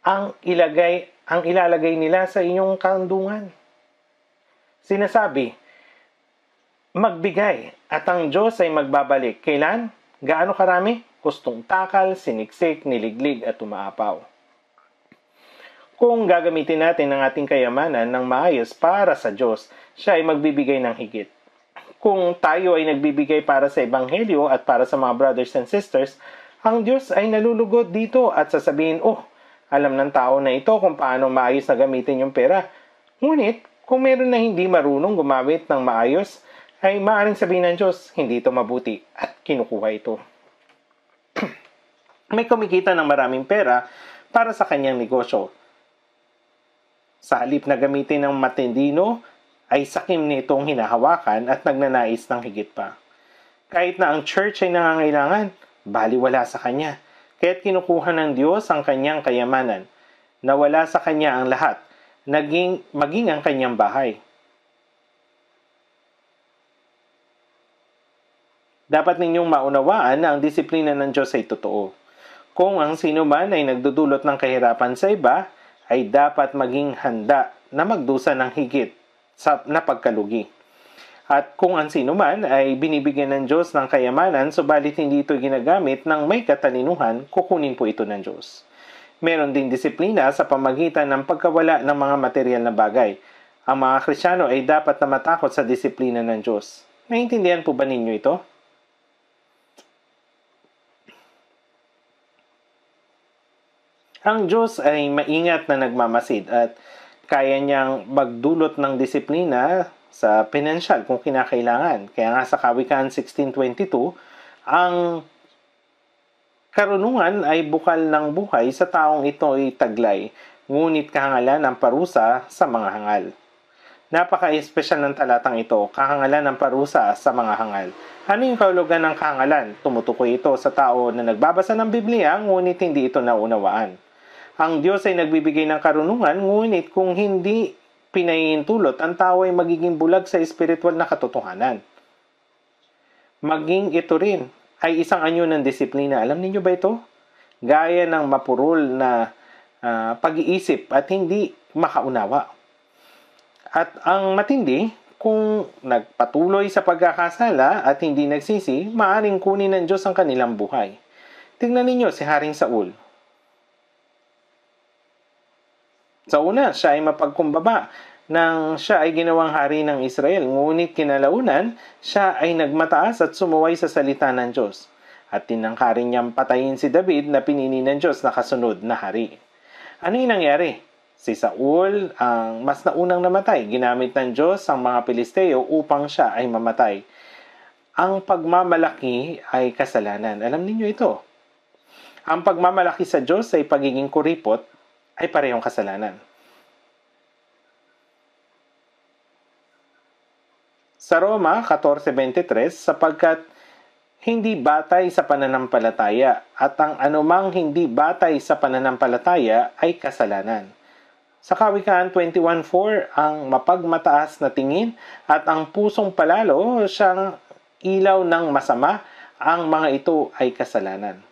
Ang ilalagay nila sa inyong kandungan. Sinasabi, magbigay at ang Diyos ay magbabalik. Kailan? Gaano karami? Hustong takal, siniksik, niliglig at umaapaw. Kung gagamitin natin ang ating kayamanan ng maayos para sa Diyos, siya ay magbibigay ng higit. Kung tayo ay nagbibigay para sa Ebanghelyo at para sa mga brothers and sisters, Ang Diyos ay nalulugod dito at sasabihin, alam ng tao na ito kung paano maayos na gamitin yung pera. Ngunit, kung meron na hindi marunong gumamit ng maayos, ay maaaring sabihin ng Diyos, hindi ito mabuti at kinukuha ito. May kumikita ng maraming pera para sa kanyang negosyo. Sa halip na gamitin ng matindino, ay sakim nitong hinahawakan at nagnanais ng higit pa. Kahit na ang church ay nangangailangan, baliwala sa kanya. Kaya't kinukuha ng Diyos ang kanyang kayamanan. Nawala sa kanya ang lahat, maging ang kanyang bahay. Dapat ninyong maunawaan na ang disiplina ng Diyos ay totoo. Kung ang sino man ay nagdudulot ng kahirapan sa iba, ay dapat maging handa na magdusa ng higit na pagkalugi. At kung ang sino man ay binibigyan ng Diyos ng kayamanan, subalit hindi ito ginagamit ng may katalinuhan, kukunin po ito ng Diyos. Meron din disiplina sa pamagitan ng pagkawala ng mga material na bagay. Ang mga Kristiyano ay dapat na matakot sa disiplina ng Diyos. Naintindihan po ba ninyo ito? Ang Diyos ay maingat na nagmamasid at kaya niyang magdulot ng disiplina sa pinansyal kung kinakailangan. Kaya nga sa Kawikaan 16:22, ang karunungan ay bukal ng buhay sa taong ito ay taglay, ngunit kahangalan ng parusa sa mga hangal. Napaka-espesyal ng talatang ito, kahangalan ng parusa sa mga hangal. Ano yung kahulugan ng kahangalan? Tumutukoy ito sa tao na nagbabasa ng Biblia, ngunit hindi ito naunawaan. Ang Diyos ay nagbibigay ng karunungan, ngunit kung hindi pinahihintulot, ang tao ay magiging bulag sa espiritual na katotohanan. Maging ito rin ay isang anyo ng disiplina. Alam niyo ba ito? Gaya ng mapurol na pag-iisip at hindi makaunawa. At ang matindi, kung nagpatuloy sa pagkakasala at hindi nagsisi, maaaring kunin ng Diyos ang kanilang buhay. Tingnan ninyo si Haring Saul. Sa una, siya ay mapagkumbaba nang siya ay ginawang hari ng Israel. Ngunit kinalaunan, siya ay nagmataas at sumuway sa salita ng Diyos. At tinangkarin niyang patayin si David na pinili ng Diyos na kasunod na hari. Ano yung nangyari? Si Saul ang mas naunang namatay. Ginamit ng Diyos ang mga Pilisteo upang siya ay mamatay. Ang pagmamalaki ay kasalanan. Alam niyo ito. Ang pagmamalaki sa Diyos ay pagiging kuripot ay parehong kasalanan. Sa Roma 14:23, sapagkat hindi batay sa pananampalataya at ang anumang hindi batay sa pananampalataya ay kasalanan. Sa Kawikaan 21:4, ang mapagmataas na tingin at ang pusong palalo siyang ilaw ng masama, ang mga ito ay kasalanan.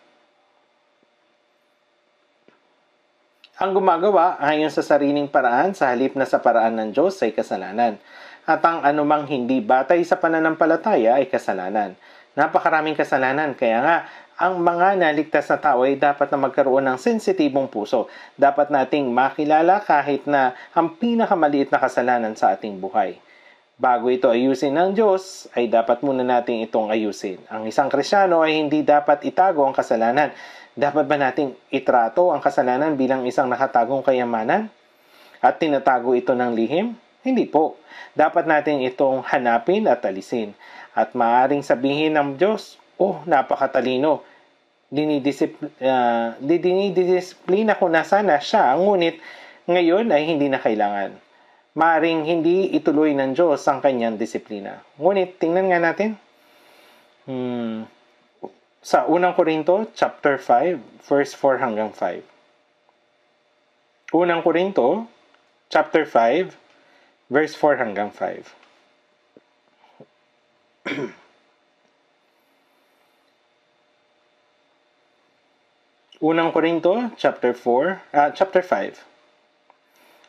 Ang gumagawa ayon sa sariling paraan sa halip na sa paraan ng Diyos ay kasalanan. At ang anumang hindi batay sa pananampalataya ay kasalanan. Napakaraming kasalanan, kaya nga ang mga naligtas na tao ay dapat na magkaroon ng sensitibong puso. Dapat nating makilala kahit na ang pinakamaliit na kasalanan sa ating buhay. Bago ito ayusin ng Diyos, ay dapat muna nating itong ayusin. Ang isang Kristiyano ay hindi dapat itago ang kasalanan. Dapat ba nating itrato ang kasalanan bilang isang nakatagong kayamanan? At tinatago ito ng lihim? Hindi po. Dapat natin itong hanapin at alisin. At maaaring sabihin ng Diyos, napakatalino. Dinidisiplina ko na sana siya, ngunit ngayon ay hindi na kailangan. Maaaring hindi ituloy ng Diyos ang kanyang disiplina. Ngunit tingnan nga natin. Sa unang Korinto, chapter 5, verse 4 hanggang 5. Unang Korinto, chapter 5, verse 4 hanggang 5. Unang Korinto, chapter 5,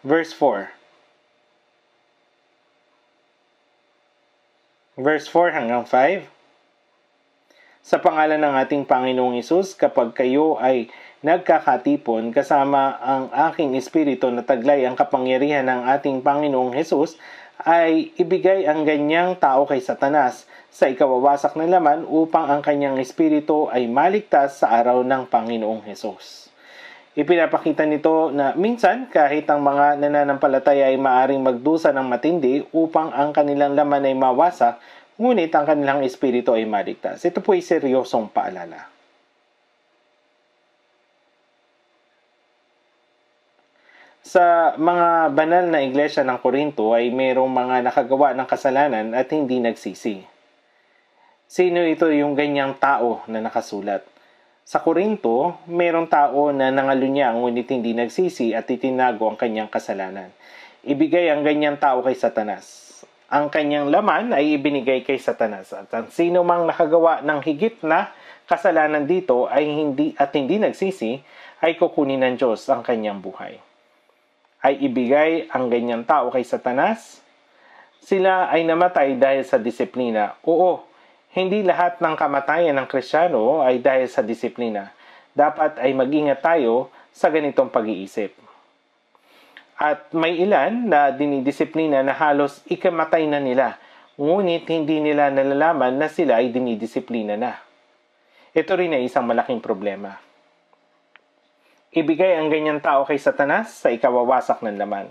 verse 4. Verse 4 hanggang 5. Sa pangalan ng ating Panginoong Hesus, kapag kayo ay nagkakatipon kasama ang aking espiritu na taglay ang kapangyarihan ng ating Panginoong Hesus ay ibigay ang ganyang tao kay Satanas sa ikawawasak na laman upang ang kanyang espiritu ay maligtas sa araw ng Panginoong Hesus. Ipinapakita nito na minsan kahit ang mga nananampalataya ay maaring magdusa ng matindi upang ang kanilang laman ay mawasak, ngunit ang kanilang espiritu ay maligtas. Ito po ay seryosong paalala. Sa mga banal na iglesia ng Korinto ay mayroong mga nakagawa ng kasalanan at hindi nagsisi. Sino ito yung ganyang tao na nakasulat? Sa Korinto, mayroong tao na nangalunya ngunit hindi nagsisi at itinago ang kanyang kasalanan. Ibigay ang ganyang tao kay Satanas. Ang kanyang laman ay ibinigay kay Satanas. At ang sino mang nakagawa ng higit na kasalanan dito ay hindi nagsisi, ay kukunin ng Diyos ang kanyang buhay. Ay ibigay ang ganyang tao kay Satanas, sila ay namatay dahil sa disiplina. Oo, hindi lahat ng kamatayan ng Kristiyano ay dahil sa disiplina. Dapat ay mag-ingat tayo sa ganitong pag-iisip. At may ilan na dinidisiplina na halos ikamatay na nila, ngunit hindi nila nalalaman na sila ay dinidisiplina na. Ito rin ay isang malaking problema. Ibigay ang ganyang tao kay Satanas sa ikawawasak ng laman.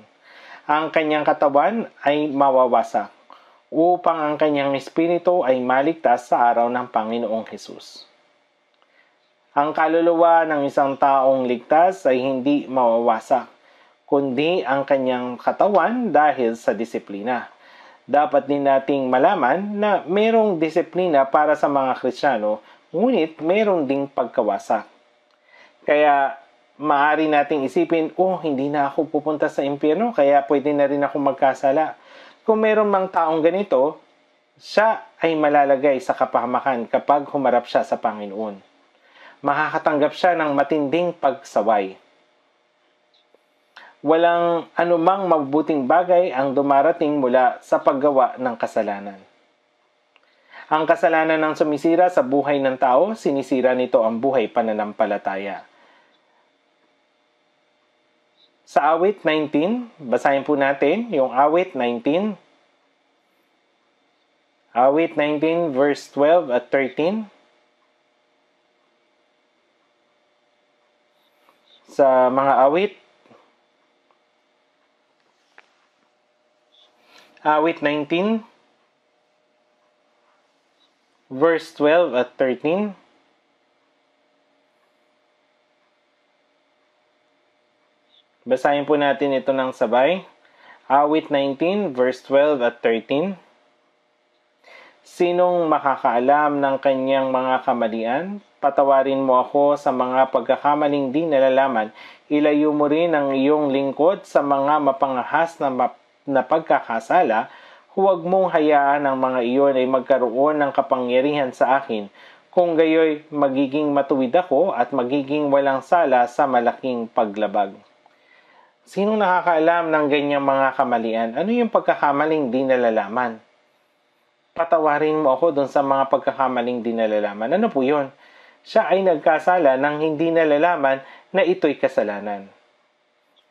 Ang kanyang katawan ay mawawasak upang ang kanyang espiritu ay maligtas sa araw ng Panginoong Hesus. Ang kaluluwa ng isang taong ligtas ay hindi mawawasak, kundi ang kanyang katawan dahil sa disiplina. Dapat din nating malaman na mayroong disiplina para sa mga Kristiyano, ngunit mayroong ding pagkawasak. Kaya maaari nating isipin, hindi na ako pupunta sa impyerno, kaya pwede na rin ako magkasala. Kung mayroong mang taong ganito, siya ay malalagay sa kapahamakan kapag humarap siya sa Panginoon. Makakatanggap siya ng matinding pagsaway. Walang anumang mabubuting bagay ang dumarating mula sa paggawa ng kasalanan. Ang kasalanan ng sumisira sa buhay ng tao, sinisira nito ang buhay pananampalataya. Sa awit 19, basahin po natin yung awit 19. Awit 19 verse 12 at 13. Sa mga awit, awit 19 verse 12 at 13. Basahin po natin ito ng sabay. Awit 19, verse 12 at 13. Sinong makakaalam ng kanyang mga kamalian? Patawarin mo ako sa mga pagkakamaling di nalalaman. Ilayo mo rin ang iyong lingkod sa mga mapangahas na pagkakasala. Huwag mong hayaan ang mga iyon ay magkaroon ng kapangyarihan sa akin. Kung gayoy, magiging matuwid ako at magiging walang sala sa malaking paglabag. Sinong nakakaalam ng ganyang mga kamalian? Ano yung pagkakamaling di nalalaman? Patawarin mo ako dun sa mga pagkakamaling di nalalaman. Ano po yun? Siya ay nagkasala nang hindi nalalaman na ito'y kasalanan.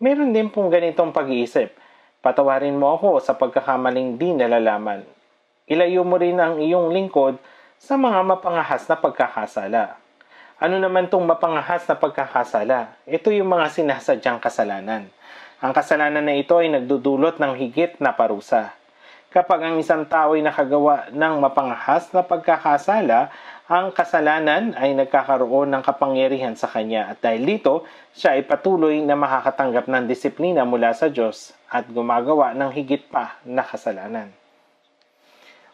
Meron din pong ganitong pag-iisip. Patawarin mo ako sa pagkakamaling di nalalaman. Ilayo mo rin ang iyong lingkod sa mga mapangahas na pagkakasala. Ano naman tong mapangahas na pagkakasala? Ito yung mga sinasadyang kasalanan. Ang kasalanan na ito ay nagdudulot ng higit na parusa. Kapag ang isang tao ay nakagawa ng mapangahas na pagkakasala, ang kasalanan ay nagkakaroon ng kapangyarihan sa kanya at dahil dito, siya ay patuloy na makakatanggap ng disiplina mula sa Diyos at gumagawa ng higit pa na kasalanan.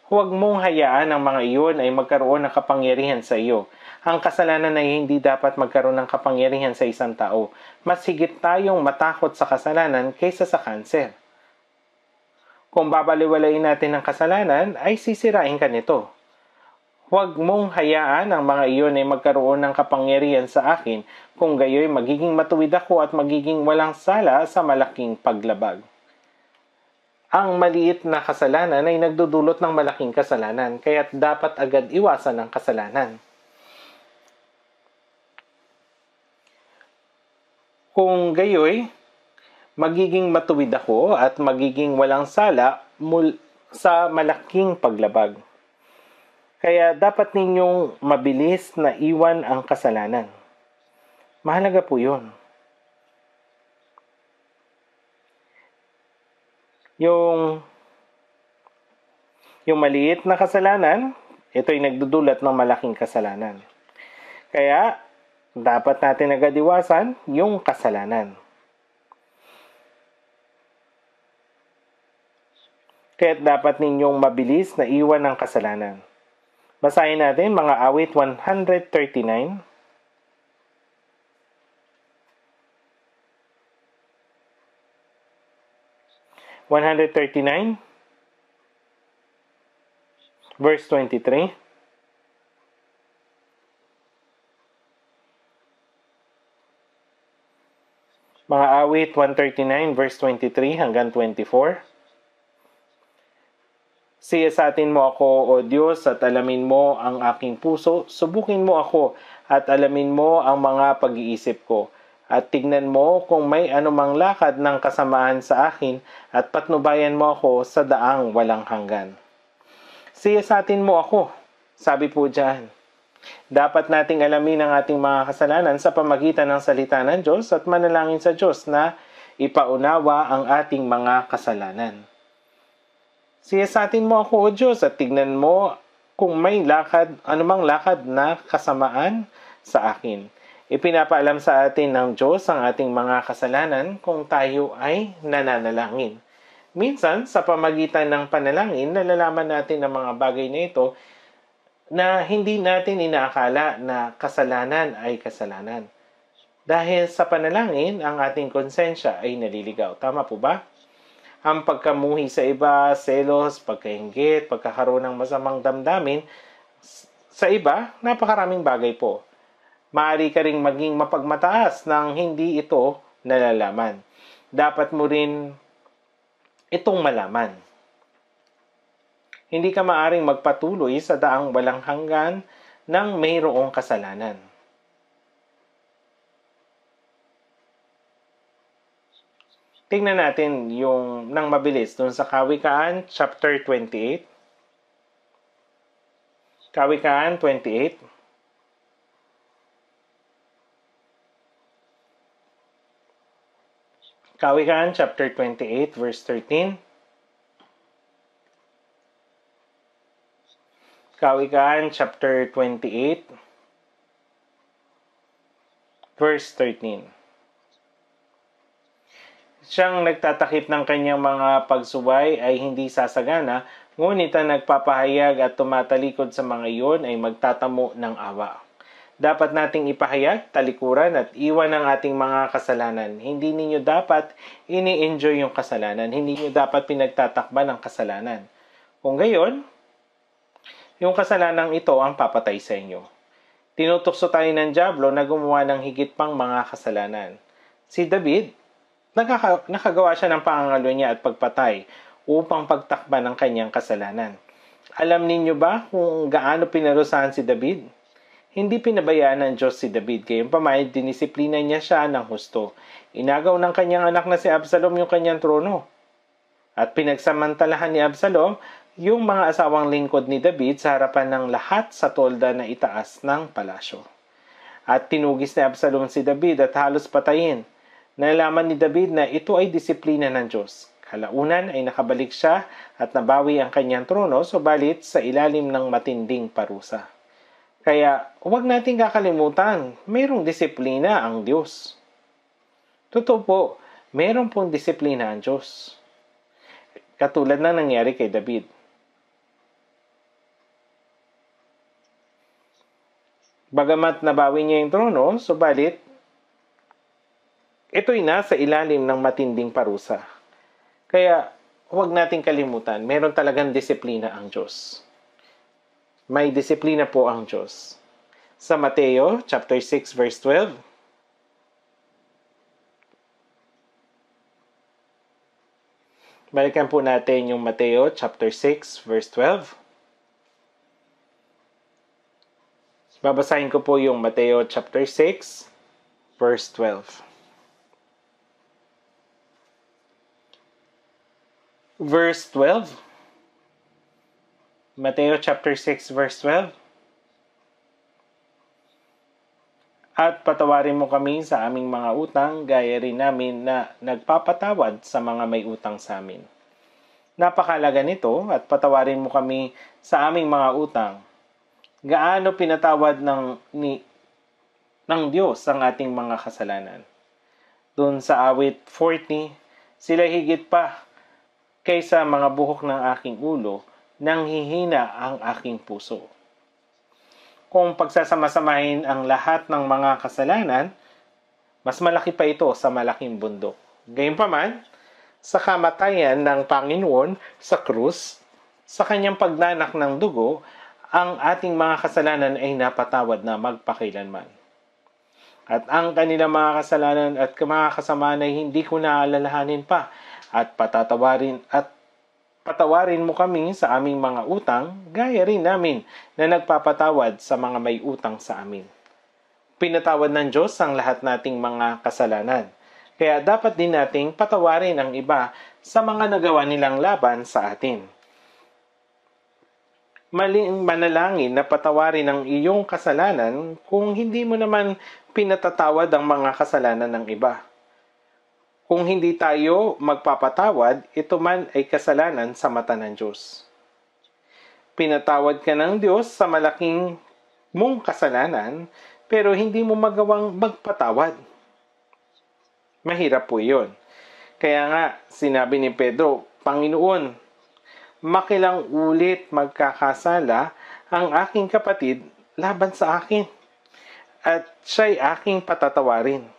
Huwag mong hayaan ang mga iyon ay magkaroon ng kapangyarihan sa iyo. Ang kasalanan ay hindi dapat magkaroon ng kapangyarihan sa isang tao. Mas higit tayong matakot sa kasalanan kaysa sa kanser. Kung babaliwalain natin ang kasalanan, ay sisirain ka nito. Huwag mong hayaan ang mga iyon ay magkaroon ng kapangyarihan sa akin. Kung gayoy, magiging matuwid ako at magiging walang sala sa malaking paglabag. Ang maliit na kasalanan ay nagdudulot ng malaking kasalanan, kaya't dapat agad iwasan ang kasalanan. Kung gayoy, magiging matuwid ako at magiging walang sala sa malaking paglabag. Kaya dapat ninyong mabilis na iwan ang kasalanan. Mahalaga po yun. Yung maliit na kasalanan, ito'y nagdudulot ng malaking kasalanan. Kaya, dapat natin agad iwasan yung kasalanan. Kaya dapat ninyong mabilis na iwan ang kasalanan. Basahin natin mga awit 139. Verse 23. Mga awit 139 verse 23 hanggang 24. Siyasatin mo ako, O Diyos, at alamin mo ang aking puso. Subukin mo ako at alamin mo ang mga pag-iisip ko. At tignan mo kung may anumang lakad ng kasamaan sa akin at patnubayan mo ako sa daang walang hanggan. Siyasatin mo ako, sabi po dyan. Dapat nating alamin ang ating mga kasalanan sa pamagitan ng salita ng Diyos at manalangin sa Diyos na ipaunawa ang ating mga kasalanan. Siyasatin mo ako, O Diyos, at tignan mo kung may anumang lakad na kasamaan sa akin. Ipinapaalam sa atin ng Diyos ang ating mga kasalanan kung tayo ay nananalangin. Minsan, sa pamagitan ng panalangin, nalalaman natin ang mga bagay na ito na hindi natin inaakala na kasalanan ay kasalanan. Dahil sa panalangin, ang ating konsensya ay naliligaw. Tama po ba? Ang pagkamuhi sa iba, selos, pagkainggit, pagkakaroon ng masamang damdamin, sa iba, napakaraming bagay po. Maaari ka ring maging mapagmataas nang hindi ito nalalaman. Dapat mo rin itong malaman. Hindi ka maaaring magpatuloy sa daang walang hanggan ng mayroong kasalanan. Tingnan natin yung nang mabilis dun sa Kawikaan chapter 28. Kawikaan 28. Kawikaan chapter 28 verse 13. Kawikaan chapter 28 verse 13. Siyang nagtatakip ng kanyang mga pagsuway ay hindi sasagana, ngunit ang nagpapahayag at tumatalikod sa mga iyon ay magtatamo ng awa. Dapat nating ipahayag, talikuran at iwan ang ating mga kasalanan. Hindi ninyo dapat ini-enjoy yung kasalanan. Hindi niyo dapat pinagtatakban ang kasalanan. Kung gayon, yung kasalanang ito ang papatay sa inyo. Tinutukso tayo ng dyablo na gumawa ng higit pang mga kasalanan. Si David, nakagawa siya ng pangangalo niya at pagpatay upang pagtakban ang kanyang kasalanan. Alam ninyo ba kung gaano pinarusahan si David? Hindi pinabayaan ng Diyos si David, gayunpaman dinisiplina niya siya ng husto. Inagaw ng kanyang anak na si Absalom yung kanyang trono. At pinagsamantalahan ni Absalom yung mga asawang lingkod ni David sa harapan ng lahat sa tolda na itaas ng palasyo. At tinugis ni Absalom si David at halos patayin. Nalaman ni David na ito ay disiplina ng Diyos. Kalaunan ay nakabalik siya at nabawi ang kanyang trono, subalit sa ilalim ng matinding parusa. Kaya huwag nating kakalimutan, mayroong disiplina ang Diyos. Totoo po, mayroong pong disiplina ang Diyos. Katulad na nangyari kay David. Bagamat nabawi niya yung trono, subalit ito'y nasa ilalim ng matinding parusa. Kaya, huwag nating kalimutan, meron talagang disiplina ang Diyos. May disiplina po ang Diyos. Sa Mateo, chapter 6, verse 12. Balikan po natin yung Mateo, chapter 6, verse 12. Babasahin ko po yung Mateo, chapter 6, verse 12. verse 12. Mateo chapter 6 verse 12. At patawarin mo kami sa aming mga utang, gaya rin namin na nagpapatawad sa mga may utang sa amin. Napakalaga nito, at patawarin mo kami sa aming mga utang. Gaano pinatawad ng Diyos ang ating mga kasalanan? Doon sa awit 40, sila higit pa kaysa mga buhok ng aking ulo, nang hihina ang aking puso. Kung pagsasama-samahin ang lahat ng mga kasalanan, mas malaki pa ito sa malaking bundok. Gayunpaman, sa kamatayan ng Panginoon sa krus, sa kanyang pagnanak ng dugo, ang ating mga kasalanan ay napatawad na magpakailanman. At ang kanilang mga kasalanan at mga kasamaan ay hindi ko naalalahanin pa, at patawarin mo kami sa aming mga utang, gaya rin namin na nagpapatawad sa mga may utang sa amin. Pinatawad ng Diyos ang lahat nating mga kasalanan. Kaya dapat din nating patawarin ang iba sa mga nagawa nilang laban sa atin. Maling manalangin na patawarin ang iyong kasalanan kung hindi mo naman pinatatawad ang mga kasalanan ng iba. Kung hindi tayo magpapatawad, ito man ay kasalanan sa mata ng Diyos. Pinatawad ka ng Diyos sa malaking mong kasalanan, pero hindi mo magawang magpatawad. Mahirap po yun. Kaya nga, sinabi ni Pedro, Panginoon, makilang ulit magkakasala ang aking kapatid laban sa akin, at siya'y aking patatawarin.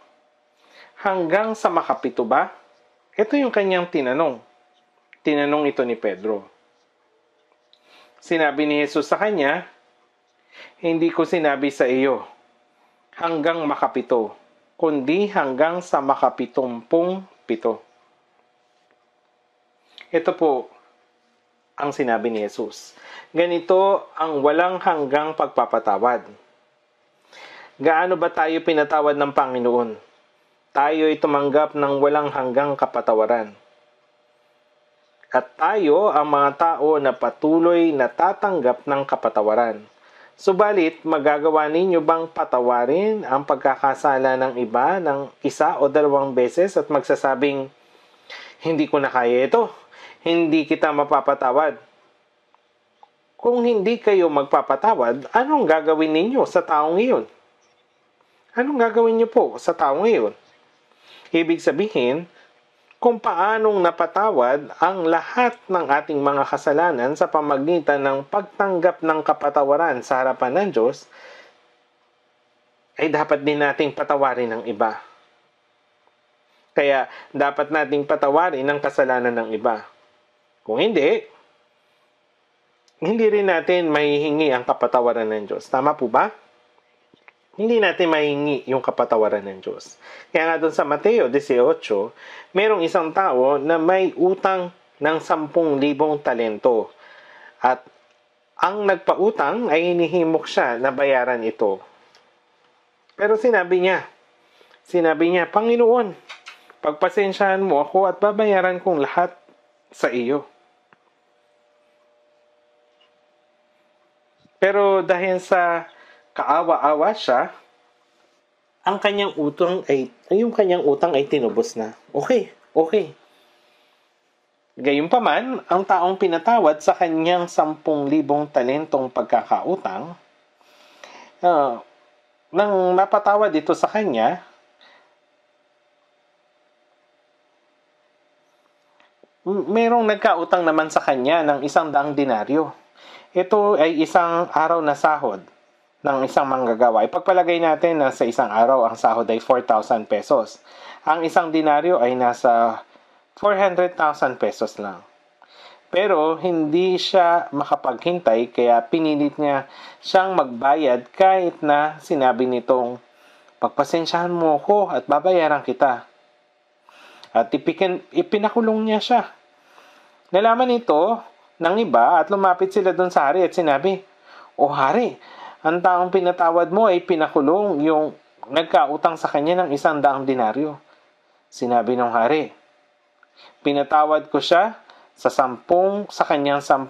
Hanggang sa makapito ba? Ito yung kanyang tinanong. Tinanong ito ni Pedro. Sinabi ni Jesus sa kanya, hindi ko sinabi sa iyo, hanggang makapito, kundi hanggang sa makapitumpung pito. Ito po ang sinabi ni Jesus. Ganito ang walang hanggang pagpapatawad. Gaano ba tayo pinatawad ng Panginoon? Tayo ay tumanggap ng walang hanggang kapatawaran. At tayo ang mga tao na patuloy na tatanggap ng kapatawaran. Subalit, magagawa ninyo bang patawarin ang pagkakasala ng iba ng isa o dalawang beses at magsasabing, hindi ko na kaya ito, hindi kita mapapatawad? Kung hindi kayo magpapatawad, anong gagawin ninyo sa taong iyon? Anong gagawin niyo po sa taong iyon? Ibig sabihin, kung paanong napatawad ang lahat ng ating mga kasalanan sa pamagitan ng pagtanggap ng kapatawaran sa harapan ng Diyos, ay dapat din nating patawarin ang iba. Kaya dapat nating patawarin ang kasalanan ng iba. Kung hindi, hindi rin natin mahihingi ang kapatawaran ng Diyos. Tama po ba? Hindi natin mahingi yung kapatawaran ng Diyos. Kaya nga doon sa Mateo 18, merong isang tao na may utang ng 10,000 talento. At ang nagpautang ay hinihimok siya na bayaran ito. Pero sinabi niya, Panginoon, pagpasensyahan mo ako at babayaran kong lahat sa iyo. Pero dahil sa kaawa-awa siya, yung kanyang utang ay tinubos na. Okay. Gayunpaman, ang taong pinatawad sa kanyang 10,000 talentong pagkakautang, nang napatawad ito sa kanya, merong nagkautang naman sa kanya ng 100 denaryo. Ito ay isang araw na sahod ng isang manggagawa. Ipagpalagay natin na sa isang araw ang sahod ay 4,000 pesos. Ang isang denaryo ay nasa 400,000 pesos lang. Pero hindi siya makapaghintay kaya pinilit niya siyang magbayad kahit na sinabi nitong, pagpasensyahan mo ako at babayaran kita. At ipinakulong niya siya. Nalaman ito ng iba at lumapit sila doon sa hari at sinabi, O hari, ang taong pinatawad mo ay pinakulong yung nagkautang sa kanya ng 100 denaryo. Sinabi ng hari, pinatawad ko siya sa kanyang 10,000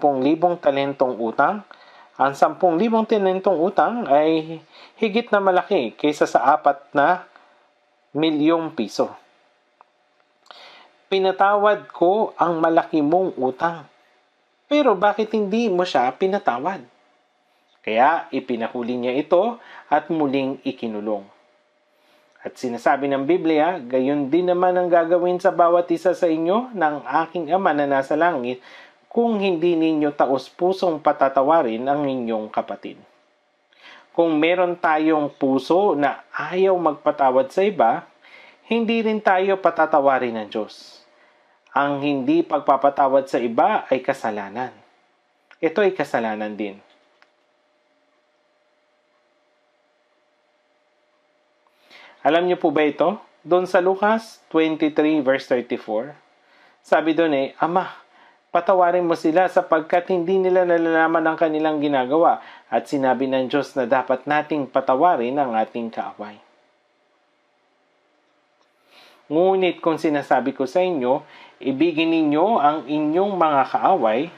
talentong utang. Ang 10,000 talentong utang ay higit na malaki kaysa sa 4 na milyong piso. Pinatawad ko ang malaki mong utang. Pero bakit hindi mo siya pinatawad? Kaya ipinahuli niya ito at muling ikinulong. At sinasabi ng Biblia, gayon din naman ang gagawin sa bawat isa sa inyo ng aking Ama na nasa langit kung hindi ninyo taos-pusong patatawarin ang inyong kapatid. Kung meron tayong puso na ayaw magpatawad sa iba, hindi rin tayo patatawarin ng Diyos. Ang hindi pagpapatawad sa iba ay kasalanan. Ito ay kasalanan din. Alam niyo po ba ito? Doon sa Lucas 23 verse 34, sabi doon Ama, patawarin mo sila sapagkat hindi nila nalalaman ang kanilang ginagawa, at sinabi ng Diyos na dapat nating patawarin ang ating kaaway. Ngunit kung sinasabi ko sa inyo, ibigin ninyo ang inyong mga kaaway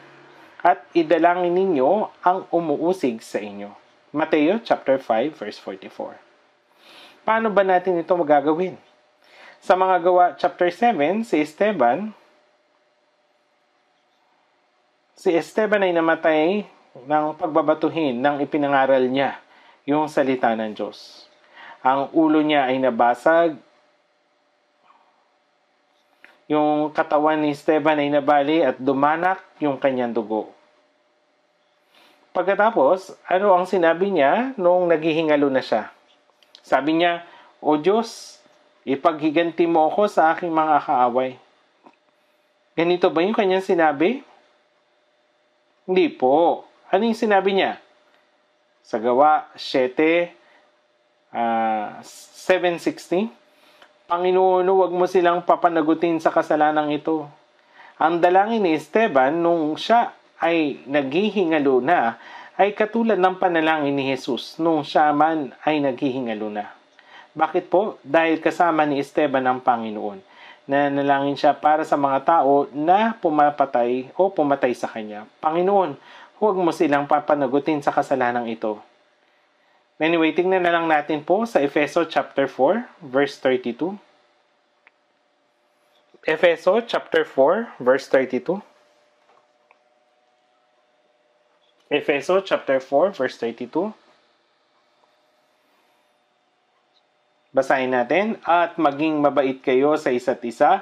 at idalangin ninyo ang umuusig sa inyo. Mateo chapter 5 verse 44. Paano ba natin ito magagawin? Sa mga gawa chapter 7, si Esteban ay namatay ng pagbabatuhin ng ipinangaral niya, yung salita ng Diyos. Ang ulo niya ay nabasag, yung katawan ni Esteban ay nabali at dumanak yung kanyang dugo. Pagkatapos, ano ang sinabi niya nung naghihingalo na siya? Sabi niya, O Diyos, ipaghiganti mo ako sa aking mga kaaway. Ganito ba yung kanyang sinabi? Hindi po. Ano yung sinabi niya? Sa gawa 7:16, Panginoon, huwag mo silang papanagutin sa kasalanang ito. Ang dalangin ni Esteban nung siya ay naghihingalo na ay katulad ng panalangin ni Jesus nung siya man ay naghihingalo na. Bakit po? Dahil kasama ni Esteban ang Panginoon. Nanalangin siya para sa mga tao na pumatay sa kanya. Panginoon, huwag mo silang papanagutin sa kasalanang ito. Anyway, tingnan na lang natin po sa Efeso chapter 4, verse 32. Efeso chapter 4, verse 32. Efeso chapter 4, verse 32. Basahin natin, at maging mabait kayo sa isa't isa,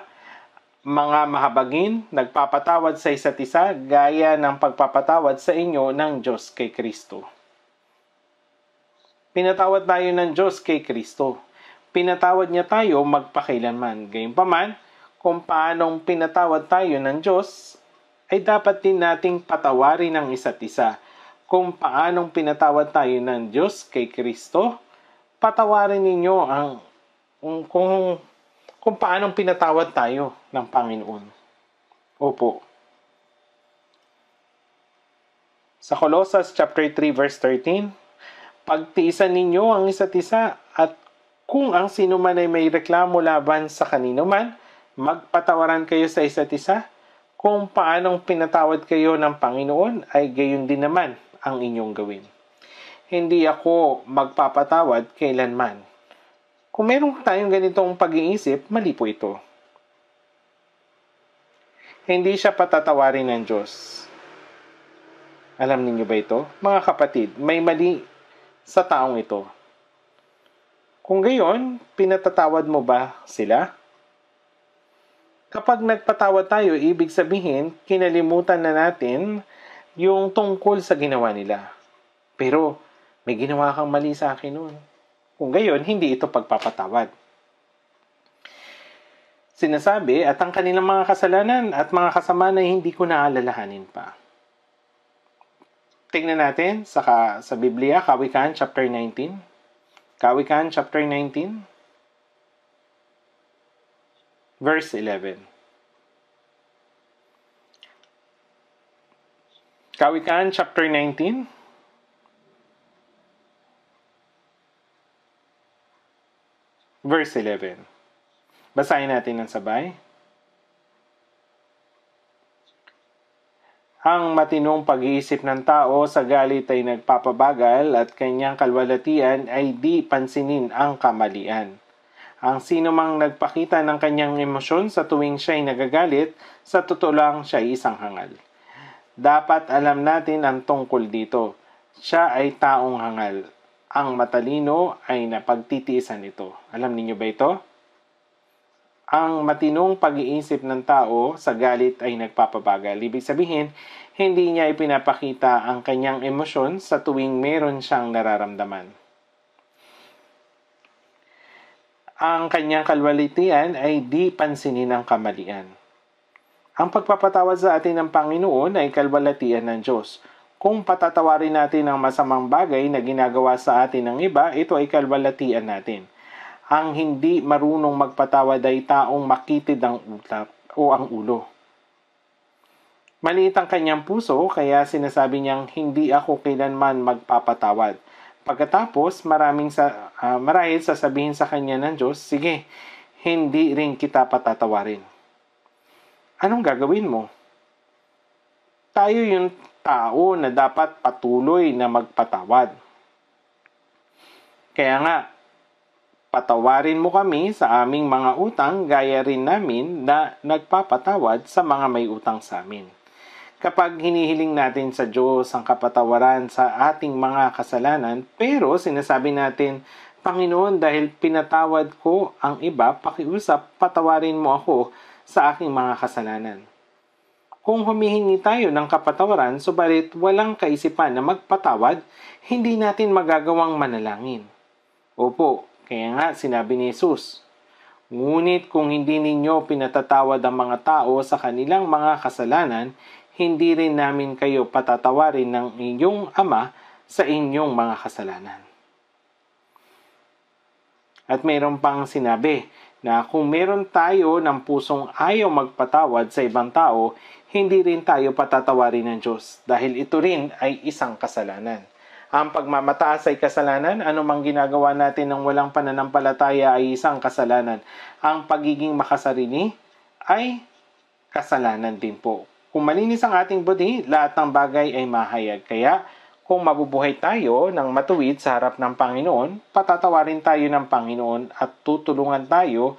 mga mahabagin, nagpapatawad sa isa't isa, gaya ng pagpapatawad sa inyo ng Diyos kay Kristo. Pinatawad tayo ng Diyos kay Kristo. Pinatawad niya tayo magpakailanman. Gayunpaman, kung paanong pinatawad tayo ng Diyos, ay dapat din nating patawarin ang isa't isa. Kung paanong pinatawad tayo ng Diyos kay Kristo, patawarin ninyo kung paanong pinatawad tayo ng Panginoon. Opo. Sa Colossus chapter 3 verse 13, pagtiisan ninyo ang isa't isa, at kung ang sino man ay may reklamo laban sa kanino man, magpatawaran kayo sa isa't isa. Kung paanong pinatawad kayo ng Panginoon, ay gayon din naman ang inyong gawin. Hindi ako magpapatawad kailanman. Kung meron tayong ganitong pag-iisip, mali po ito. Hindi siya patatawarin ng Diyos. Alam niyo ba ito? Mga kapatid, may mali sa taong ito. Kung gayon, pinatatawad mo ba sila? Kapag nagpatawad tayo, ibig sabihin, kinalimutan na natin yung tungkol sa ginawa nila. Pero, may ginawa kang mali sa akin noon. Kung gayon, hindi ito pagpapatawad. Sinasabi, at ang kanilang mga kasalanan at mga kasamaan ay hindi ko naalalahanin pa. Tingnan natin sa Biblia, Kawikaan chapter 19. Kawikaan chapter 19. Verse 11. Kawikaan chapter 19. Verse 11. Basahin natin ng sabay. Ang matinong pag-iisip ng tao sa galit ay nagpapabagal at kanyang kalwalatian ay di pansinin ang kamalian. Ang sino mang nagpakita ng kanyang emosyon sa tuwing siya'y nagagalit, sa totoo lang siya ay isang hangal. Dapat alam natin ang tungkol dito. Siya ay taong hangal. Ang matalino ay napagtitiisan ito. Alam niyo ba ito? Ang matinong pag-iisip ng tao sa galit ay nagpapabagal. Ibig sabihin, hindi niya ipinapakita ang kanyang emosyon sa tuwing meron siyang nararamdaman. Ang kanyang kalwalitian ay di pansinin ang kamalian. Ang pagpapatawad sa atin ng Panginoon ay kalwalatian ng Diyos. Kung patatawarin natin ang masamang bagay na ginagawa sa atin ng iba, ito ay kalwalatian natin. Ang hindi marunong magpatawad ay taong makitid ang utak o ang ulo. Maliit ang kanyang puso, kaya sinasabi niyang hindi ako kailanman magpapatawad. Pagkatapos, marahil sasabihin sa kanya ng Diyos, sige, hindi rin kita patatawarin. Anong gagawin mo? Tayo yung tao na dapat patuloy na magpatawad. Kaya nga, patawarin mo kami sa aming mga utang gaya rin namin na nagpapatawad sa mga may utang sa amin. Kapag hinihiling natin sa Diyos ang kapatawaran sa ating mga kasalanan, pero sinasabi natin, Panginoon, dahil pinatawad ko ang iba, pakiusap, patawarin mo ako sa aking mga kasalanan. Kung humihingi tayo ng kapatawaran, subalit walang kaisipan na magpatawad, hindi natin magagawang manalangin. Opo, kaya nga sinabi ni Jesus, ngunit kung hindi ninyo pinatatawad ang mga tao sa kanilang mga kasalanan, hindi rin namin kayo patatawarin ng inyong Ama sa inyong mga kasalanan. At mayroon pang sinabi na kung meron tayo ng pusong ayaw magpatawad sa ibang tao, hindi rin tayo patatawarin ng Diyos dahil ito rin ay isang kasalanan. Ang pagmamataas ay kasalanan, anumang ginagawa natin ng walang pananampalataya ay isang kasalanan. Ang pagiging makasarili ay kasalanan din po. Kung malinis ang ating budi, lahat ng bagay ay mahayag. Kaya, kung mabubuhay tayo ng matuwid sa harap ng Panginoon, patatawarin tayo ng Panginoon at tutulungan tayo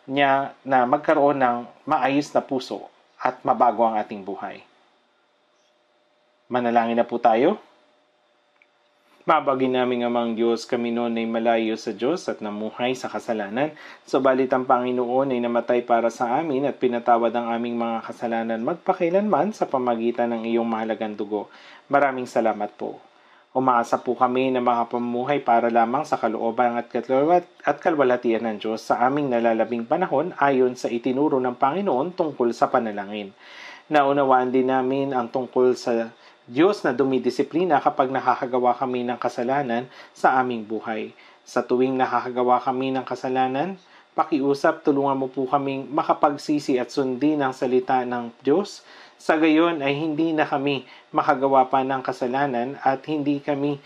niya na magkaroon ng maayos na puso at mabago ang ating buhay. Manalangin na po tayo. Mabagin naming Amang Diyos, kami noon ay malayo sa Diyos at namuhay sa kasalanan. Subalit ang Panginoon ay namatay para sa amin at pinatawad ang aming mga kasalanan magpakailanman sa pamagitan ng iyong mahalagang dugo. Maraming salamat po. Umaasa po kami na makapamuhay para lamang sa kalooban at kalwalatian ng Diyos sa aming nalalabing panahon ayon sa itinuro ng Panginoon tungkol sa panalangin. Naunawaan din namin ang tungkol sa Diyos na dumidisiplina kapag nakakagawa kami ng kasalanan sa aming buhay. Sa tuwing nakakagawa kami ng kasalanan, pakiusap, tulungan mo po kaming makapagsisi at sundin ang salita ng Diyos. Sa gayon ay hindi na kami makagawa pa ng kasalanan at hindi kami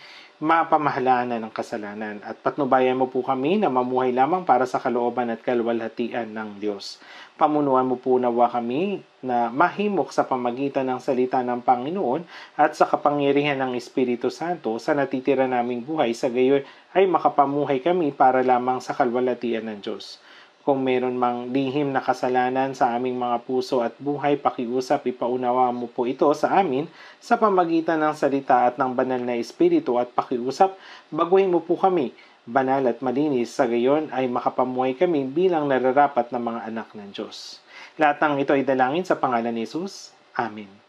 mapamahalaan ng kasalanan. At patnubayan mo po kami na mamuhay lamang para sa kalooban at kalwalhatian ng Diyos. Pamunuan mo po nawa kami na mahimok sa pamagitan ng salita ng Panginoon at sa kapangyarihan ng Espiritu Santo sa natitira naming buhay. Sa gayon ay makapamuhay kami para lamang sa kalwalhatian ng Diyos. Kung meron mang lihim na kasalanan sa aming mga puso at buhay, pakiusap, ipaunawa mo po ito sa amin sa pamagitan ng salita at ng banal na Espiritu at pakiusap, baguhin mo po kami, banal at malinis, sa gayon ay makapamuhay kami bilang nararapat na mga anak ng Diyos. Lahat ng ito ay dalangin sa pangalan ni Jesus. Amen.